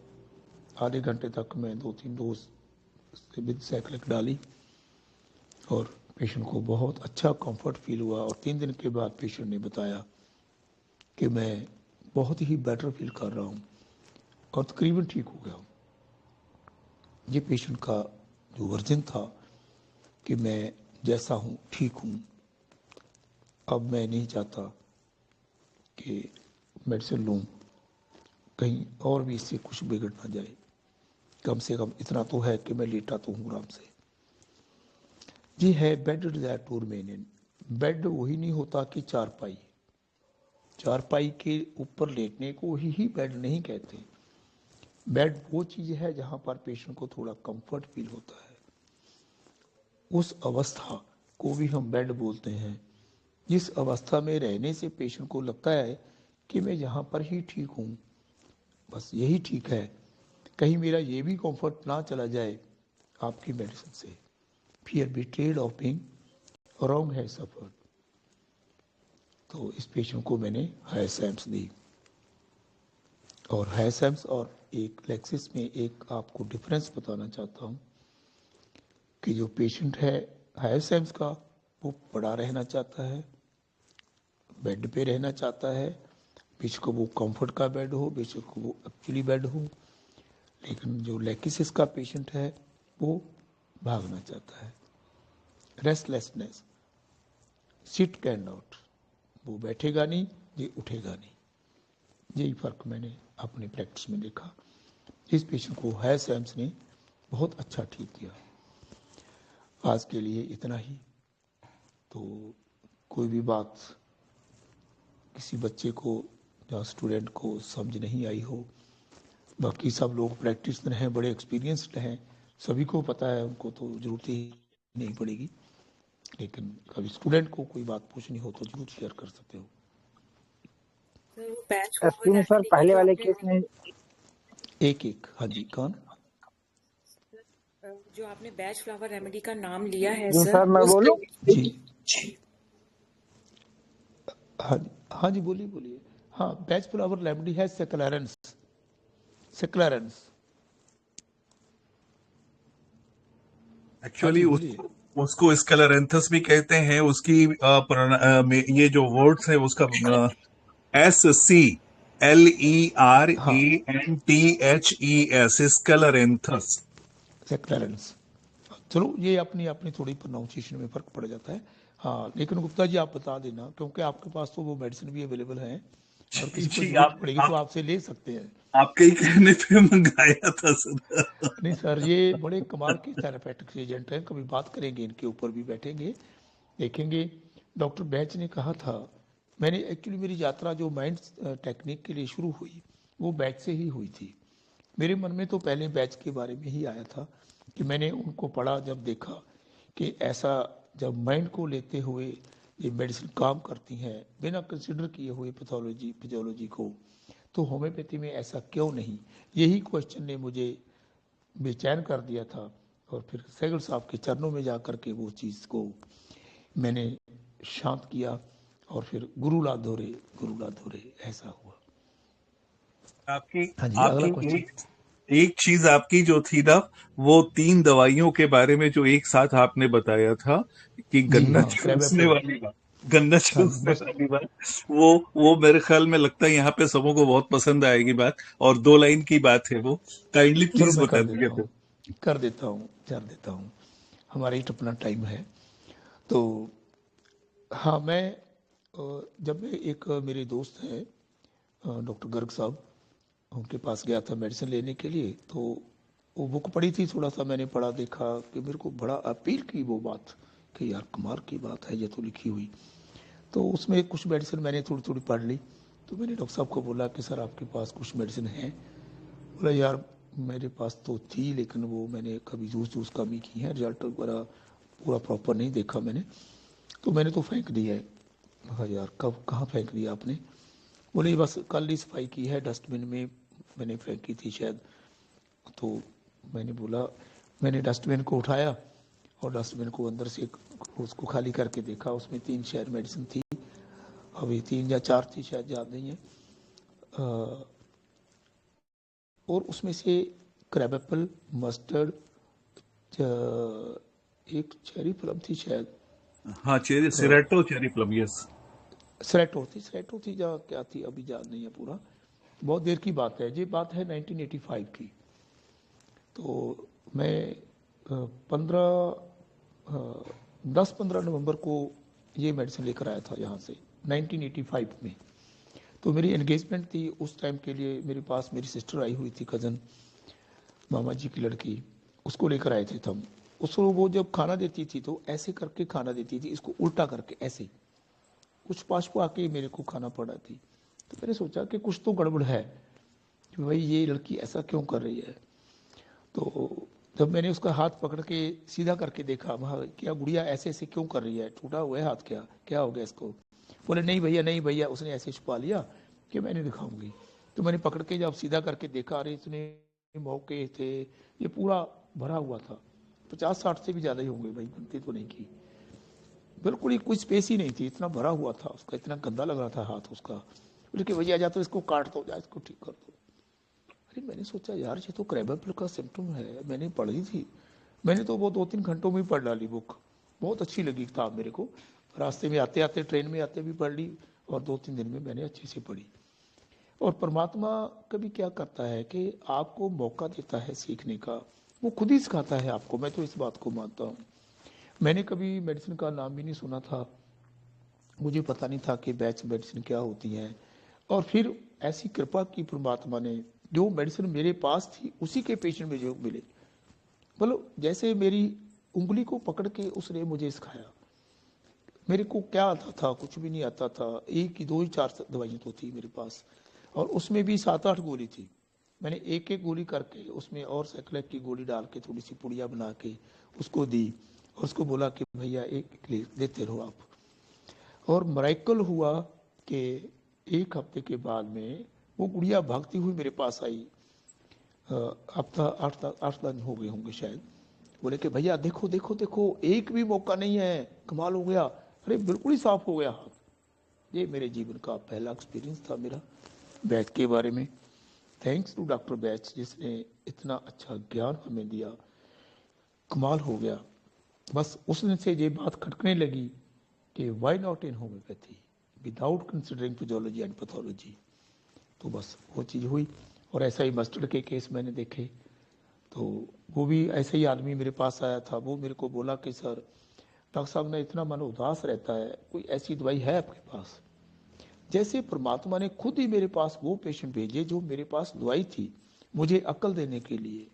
आधे घंटे तक मैं 2-3 डोज विद साइक्लिक डाली और पेशेंट को बहुत अच्छा कंफर्ट फील हुआ। और 3 दिन के बाद पेशेंट ने बताया कि मैं बहुत ही बेटर फील कर रहा हूँ और तकरीबन ठीक हो गया हूँ। ये पेशेंट का जो वर्जन था कि मैं जैसा हूँ ठीक हूँ, अब मैं नहीं चाहता कि मेडिसिन लूँ, कहीं और भी इससे कुछ बिगड़ ना जाए। कम से कम इतना तो है कि मैं लेटा तो हूँ आराम से। ये है bed desire to remain in. Bed वही नहीं होता कि चारपाई, चारपाई के ऊपर लेटने को ही बेड नहीं कहते। बेड वो चीज़ है जहाँ पर पेशेंट को थोड़ा कंफर्ट फील होता है, उस अवस्था को भी हम बेड बोलते हैं। जिस अवस्था में रहने से पेशेंट को लगता है कि मैं यहाँ पर ही ठीक हूँ, बस यही ठीक है, कहीं मेरा ये भी कंफर्ट ना चला जाए आपकी मेडिसिन से। Fear betrayed of being wrong है सफर्ड। तो इस पेशेंट को मैंने हायसैम्स दी। और हायसैम्स और एक लेक्सिस में एक आपको डिफरेंस बताना चाहता हूँ कि जो पेशेंट है हायसैम्स का, वो पड़ा रहना चाहता है, बेड पे रहना चाहता है, बेशक वो कंफर्ट का बेड हो, बेशक वो एक्चुअली बेड हो। लेकिन जो लेक्सिस का पेशेंट है वो भागना चाहता है, रेस्टलेसनेस, सिट कैन नॉट, वो बैठेगा नहीं, ये उठेगा नहीं। यही फर्क मैंने अपनी प्रैक्टिस में देखा। इस पेशेंट को हायसैम्स ने बहुत अच्छा ठीक किया। आज के लिए इतना ही। तो कोई भी बात किसी बच्चे को या स्टूडेंट को समझ नहीं आई हो, बाकी सब लोग प्रैक्टिशनर हैं, बड़े एक्सपीरियंस्ड हैं, सभी को पता है, उनको तो जरूरत ही नहीं पड़ेगी। लेकिन कभी स्टूडेंट को कोई बात पूछनी हो तो जरूर शेयर कर सकते हो। बैच स्क्रीन सर पहले वाले केस में एक हाँ जी, कौन? जो आपने बैच फ्लावर रेमेडी का नाम लिया है जी सर, सर मैं बोलूं? जी हाँ जी, बोलिए बोलिए। हाँ, बैच फ्लावर रेमेडी है सेक्लेरेंस। एक्चुअली बोलिए। उसको स्केलेरेंथस भी कहते हैं। उसकी ये जो वर्ड्स है उसका SCLERANTHES, स्केलेरेंथस। सेक्लेरेंस। चलो, ये अपनी अपनी थोड़ी प्रोनाउंसिएशन में फर्क पड़ जाता है। हाँ, लेकिन गुप्ता जी आप बता देना, क्योंकि आपके पास तो वो मेडिसिन भी अवेलेबल है और किसी को जी, जरूरत पड़ेगी तो आपसे ले सकते हैं। आपके ही कहने पे मंगाया था सर। नहीं सर, ये बड़े कमाल के थेरेपेटिक्स एजेंट हैं, कभी बात करेंगे इनके ऊपर भी, बैठेंगे देखेंगे। डॉक्टर बैच ने कहा था, मैंने एक्चुअली मेरी यात्रा जो माइंड टेक्निक के लिए शुरू हुई वो बैच से ही हुई थी। मेरे मन में तो पहले बैच के बारे में ही आया था कि मैंने उनको पढ़ा, जब देखा कि ऐसा जब माइंड को लेते हुए ये मेडिसिन काम करती हैं बिना कंसिडर किए हुए फिजियोलॉजी को, तो होम्योपैथी में ऐसा क्यों नहीं। यही क्वेश्चन ने मुझे बेचैन कर दिया था। और फिर सैगल साहब के चरणों में जाकर के वो चीज़ को मैंने शांत किया और फिर गुरुला धोरे ऐसा हुआ। आपकी हाँ जी, अगला आपकी क्वेश्चन। एक चीज आपकी जो थी ना, वो 3 दवाइयों के बारे में जो एक साथ आपने बताया था कि जी गन्ना हाँ, चूसने फ्लेवेपोल। वाली बात, गन्ना हाँ चूसने बस, वाली बात, वो मेरे ख्याल में लगता है यहाँ पे सबों को बहुत पसंद आएगी बात। और 2 लाइन की बात है वो, काइंडली चलो प्लीज मैं बता दीजिए फिर। कर देता हूँ। हमारा ही अपना टाइम है। तो हाँ, मैं जब मैं एक मेरे दोस्त हैं डॉक्टर गर्ग साहब, उनके पास गया था मेडिसिन लेने के लिए, तो वो बुक पढ़ी थी, थोड़ा सा मैंने पढ़ा, देखा कि मेरे को बड़ा अपील की वो बात कि यार कमाल की बात है ये तो लिखी हुई। तो उसमें कुछ मेडिसिन मैंने थोड़ी थोड़ी पढ़ ली। तो मैंने डॉक्टर साहब को बोला कि सर आपके पास कुछ मेडिसिन है? बोला यार मेरे पास तो थी, लेकिन वो मैंने कभी जूस कमी की है, रिजल्ट वगैरह पूरा प्रॉपर नहीं देखा मैंने, तो मैंने तो फेंक दी है। हाँ यार कब कहाँ फेंक दिया आपने? बोले बस कल ही सफाई की है, डस्टबिन में मैंने फेंकी थी शायद। तो मैंने बोला, मैंने डस्टबिन को उठाया और डस्टबिन को अंदर से उसको खाली करके देखा, उसमें 3 शायद मेडिसिन थी, अभी 3 या 4 थी शायद, याद नहीं है। और उसमें से क्रैब मस्टर्ड, एक चेरी प्लम थी शायद, हाँ चेरी सिरेटो चेरी प्लम, यस सरेटो थी या क्या थी, अभी याद नहीं है पूरा, बहुत देर की बात है, ये बात है 1985 की। तो मैं 10-15 नवंबर को ये मेडिसिन लेकर आया था यहाँ से 1985 में। तो मेरी एंगेजमेंट थी उस टाइम के लिए, मेरे पास मेरी सिस्टर आई हुई थी, कज़न मामा जी की लड़की, उसको लेकर आए थे हम। उसको वो जब खाना देती थी तो ऐसे करके खाना देती थी, इसको उल्टा करके ऐसे, कुछ पास को आके मेरे को खाना पड़ा थी। तो मैंने सोचा कि कुछ तो गड़बड़ है कि भाई ये लड़की ऐसा क्यों कर रही है। तो जब मैंने उसका हाथ पकड़ के सीधा करके देखा, वहाँ क्या गुड़िया ऐसे ऐसे क्यों कर रही है, टूटा हुआ है हाथ, क्या हो गया इसको? बोले नहीं भैया, उसने ऐसे छुपा लिया कि मैं नहीं दिखाऊंगी। तो मैंने पकड़ के जब सीधा करके देखा, अरे इसने मौके थे, ये पूरा भरा हुआ था, 50-60 से भी ज़्यादा ही होंगे भाई, बनती तो नहीं की, बिल्कुल ही कोई स्पेस ही नहीं थी, इतना भरा हुआ था उसका, इतना गंदा लग रहा था हाथ उसका। बोले कि भैया जा तो इसको काट दो, जा इसको ठीक कर दो। अरे मैंने सोचा यार ये तो क्रैब एपल का सिम्टम है, मैंने पढ़ी थी, मैंने तो वो 2-3 घंटों में ही पढ़ डाली बुक, बहुत अच्छी लगी किताब मेरे को, रास्ते में आते आते, ट्रेन में आते भी पढ़ ली, और 2-3 दिन में मैंने अच्छे से पढ़ी। और परमात्मा कभी क्या करता है कि आपको मौका देता है सीखने का, वो खुद ही सिखाता है आपको, मैं तो इस बात को मानता हूँ। मैंने कभी मेडिसिन का नाम भी नहीं सुना था, मुझे पता नहीं था कि बैच मेडिसिन क्या होती हैं, और फिर ऐसी कृपा की परमात्मा ने, जो मेडिसिन मेरे पास थी उसी के पेशेंट में जो मिले, बोलो जैसे मेरी उंगली को पकड़ के उसने मुझे सिखाया। मेरे को क्या आता था, कुछ भी नहीं आता था, 1-2-4 दवाइयाँ तो थी मेरे पास, और उसमें भी 7-8 गोली थी। मैंने एक एक गोली करके उसमें और साइक्लिक की गोली डाल के थोड़ी सी पुड़िया बना के उसको दी, और उसको बोला कि भैया एक देते रहो आप। और मराइकल हुआ कि 1 हफ्ते के बाद में वो गुड़िया भागती हुई मेरे पास आई, हफ्ता 8 दिन हो गए होंगे शायद। बोले कि भैया देखो देखो देखो, एक भी मौका नहीं है, कमाल हो गया, अरे बिल्कुल ही साफ हो गया हाथ। ये मेरे जीवन का पहला एक्सपीरियंस था मेरा बैच के बारे में। थैंक्स टू डॉक्टर बैच, जिसने इतना अच्छा ज्ञान हमें दिया, कमाल हो गया। बस उसने से ये बात खटकने लगी कि why not in homeopathy without considering physiology and pathology. तो बस वो चीज़ हुई। और ऐसा ही मस्टर्ड के केस मैंने देखे, तो वो भी ऐसे ही आदमी मेरे पास आया था, वो मेरे को बोला कि सर डॉक्टर साहब मैं इतना मन उदास रहता है, कोई ऐसी दवाई है आपके पास? जैसे परमात्मा ने खुद ही मेरे पास वो पेशेंट भेजे जो मेरे पास दवाई थी, मुझे अक्ल देने के लिए,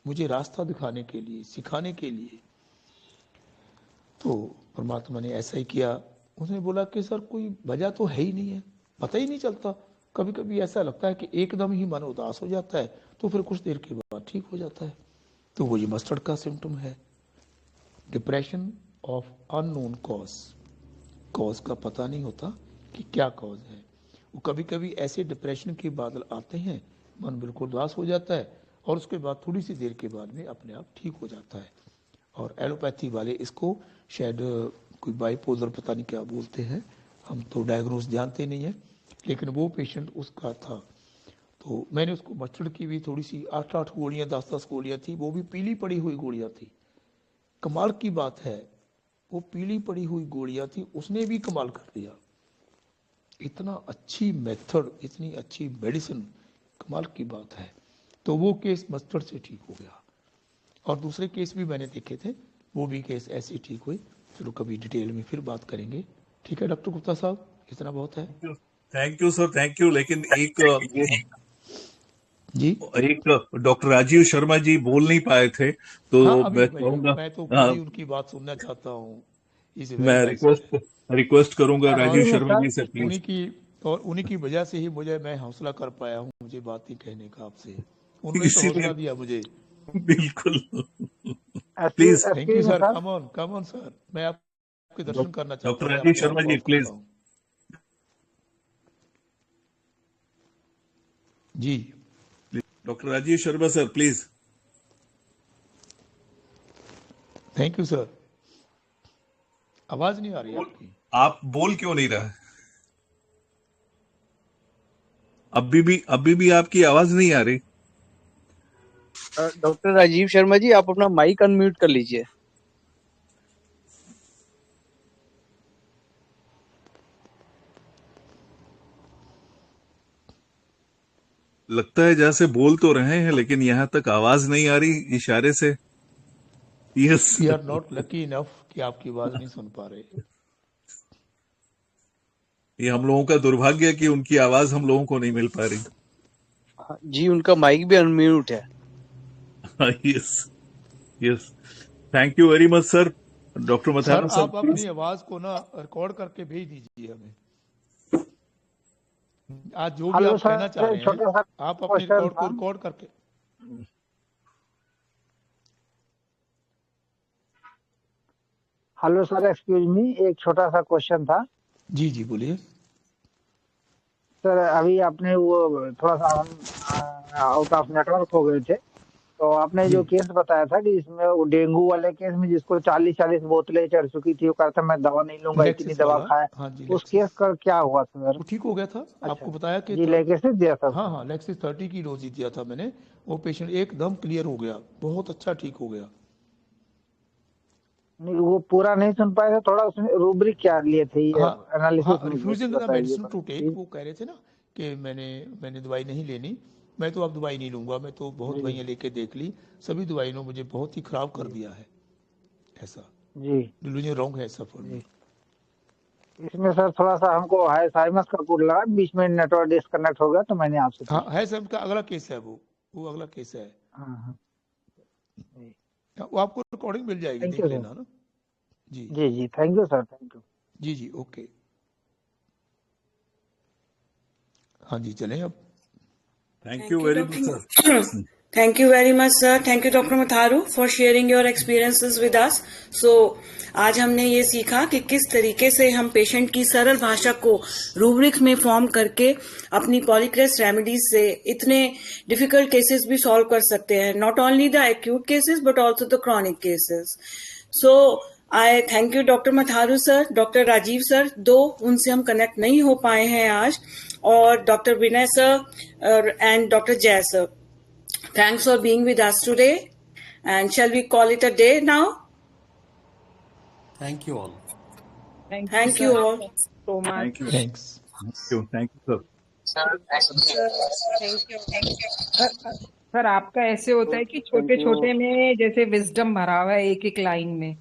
मुझे रास्ता दिखाने के लिए, सिखाने के लिए। तो परमात्मा ने ऐसा ही किया। उसने बोला कि सर कोई वजह तो है ही नहीं है, पता ही नहीं चलता, कभी कभी ऐसा लगता है कि एकदम ही मन उदास हो जाता है, तो फिर कुछ देर के बाद ठीक हो जाता है। तो वो ये मस्टर्ड का सिम्टम है, डिप्रेशन ऑफ अननोन कॉज का पता नहीं होता कि क्या कॉज है। वो कभी कभी ऐसे डिप्रेशन के बादल आते हैं, मन बिल्कुल उदास हो जाता है, और उसके बाद थोड़ी सी देर के बाद में अपने आप ठीक हो जाता है। और एलोपैथी वाले इसको शायद कोई बाइपोलर पता नहीं क्या बोलते हैं, हम तो डायग्नोस जानते नहीं है, लेकिन वो पेशेंट उसका था। तो मैंने उसको मस्टर्ड की भी थोड़ी सी 8-8 गोलियाँ 10-10 गोलियाँ थी, वो भी पीली पड़ी हुई गोलियाँ थी। कमाल की बात है, वो पीली पड़ी हुई गोलियाँ थी, उसने भी कमाल कर दिया। इतना अच्छी मेथड, इतनी अच्छी मेडिसिन, कमाल की बात है। तो वो केस मस्टर्ड से ठीक हो गया। और दूसरे केस भी मैंने देखे थे, वो भी केस ऐसे ठीक हुए। चलो कभी डिटेल में फिर बात करेंगे, ठीक है डॉक्टर गुप्ता साहब, इतना बहुत है। Thank you sir, thank you. लेकिन एक जी डॉक्टर राजीव शर्मा जी बोल नहीं पाए थे, तो हाँ, अभी मैं चाहूंगा, मैं तो पूरी उनकी बात सुनना चाहता हूँ। इज मैं रिक्वेस्ट करूंगा राजीव शर्मा जी से उन्हीं प्लीज। की वजह से ही मैं हौसला कर पाया हूँ मुझे बात ही कहने का आपसे। उन्होंने तो हौसला दिया मुझे। बिल्कुल please. Thank you sir. Come on sir, मैं आपके दर्शन करना चाहता डॉक्टर हूँ। राजीव शर्मा जी प्लीज। जी doctor Rajiv Sharma sir please. Thank you sir. आवाज नहीं आ रही आपकी। आप बोल क्यों नहीं रहा? अभी भी आपकी आवाज नहीं आ रही। डॉक्टर राजीव शर्मा जी, आप अपना माइक अनम्यूट कर लीजिए। लगता है जैसे बोल तो रहे हैं लेकिन यहां तक आवाज नहीं आ रही इशारे से। Yes we are not lucky enough कि आपकी आवाज नहीं सुन पा रहे। ये हम लोगों का दुर्भाग्य है कि उनकी आवाज हम लोगों को नहीं मिल पा रही। जी, उनका माइक भी अनम्यूट है। Yes yes thank you very much sir. Doctor Matharu sir, आप अपनी आवाज को ना रिकॉर्ड करके भेज दीजिए हमें। आज जो भी आप कहना चाह रहे हैं आप अपनी रिकॉर्ड को रिकॉर्ड करके। हेलो सर, एक्सक्यूज मी, एक छोटा सा क्वेश्चन था। जी जी बोलिए सर, अभी आपने वो थोड़ा सा हम आउट ऑफ नेटवर्क हो गए थे, तो आपने जो केस बताया था कि इसमें वो डेंगू वाले केस में जिसको 40 बोतलें चढ़ चुकी थी, वो कहता मैं दवा नहीं लूंगा, इतनी दवा खाए। हाँ जी, उस केस का क्या हुआ सर? वो ठीक हो गया था। आपको बताया कि जी, लेकेसिस दिया था। हाँ लेक्सिस 30 की डोज ही दिया था मैंने। वो पेशेंट एकदम क्लियर हो गया, बहुत अच्छा ठीक हो गया। नहीं, वो पूरा नहीं सुन पाए थे, थोड़ा उसमें रूब्रिक क्या लिए थे ये analysis? Refusing the medicine to take, वो कह रहे थे ना कि मैंने दवाई नहीं लेनी, मैं तो अब दवाई नहीं लूंगा, मैं तो बहुत दवाइयाँ लेके देख ली, सभी दवाइयों ने मुझे बहुत ही खराब कर दिया है। ऐसा जी डिलूजन रॉन्ग है ऐसा फॉर मी। इसमें सर थोड़ा सा हमको हाइसाइमस का कोड लगा, बीच में नेटवर्क डिस्कनेक्ट हो गया, तो मैंने आपसे हाँ है सर, का अगला केस है वो अगला केस है। वो आपको रिकॉर्डिंग मिल जाएगी, देख लेना ना। जी जी जी thank you sir, thank you. जी जी ओके। हाँ जी चलें अब। Thank you very much sir. Thank you very much, sir. Thank you, Dr. Matharu, for sharing your experiences with us. So, आज हमने ये सीखा कि किस तरीके से हम पेशेंट की सरल भाषा को रूब्रिक में फॉर्म करके अपनी पॉलीक्रेस्ट रेमेडीज से इतने डिफिकल्ट केसेस भी सॉल्व कर सकते हैं, not only the acute cases but also the chronic cases. So I thank you doctor Matharu sir, doctor Rajiv sir, दो उनसे हम कनेक्ट नहीं हो पाए हैं आज, और doctor Vinay sir and doctor जय sir. Thanks for being with us today. And shall we call it a day now? Thank you all. Thank you all. so much. Thank you thanks. Thank you sir. Thank you. Sir, आपका ऐसे होता है कि छोटे छोटे में जैसे विजडम भरा हुआ है एक एक लाइन में।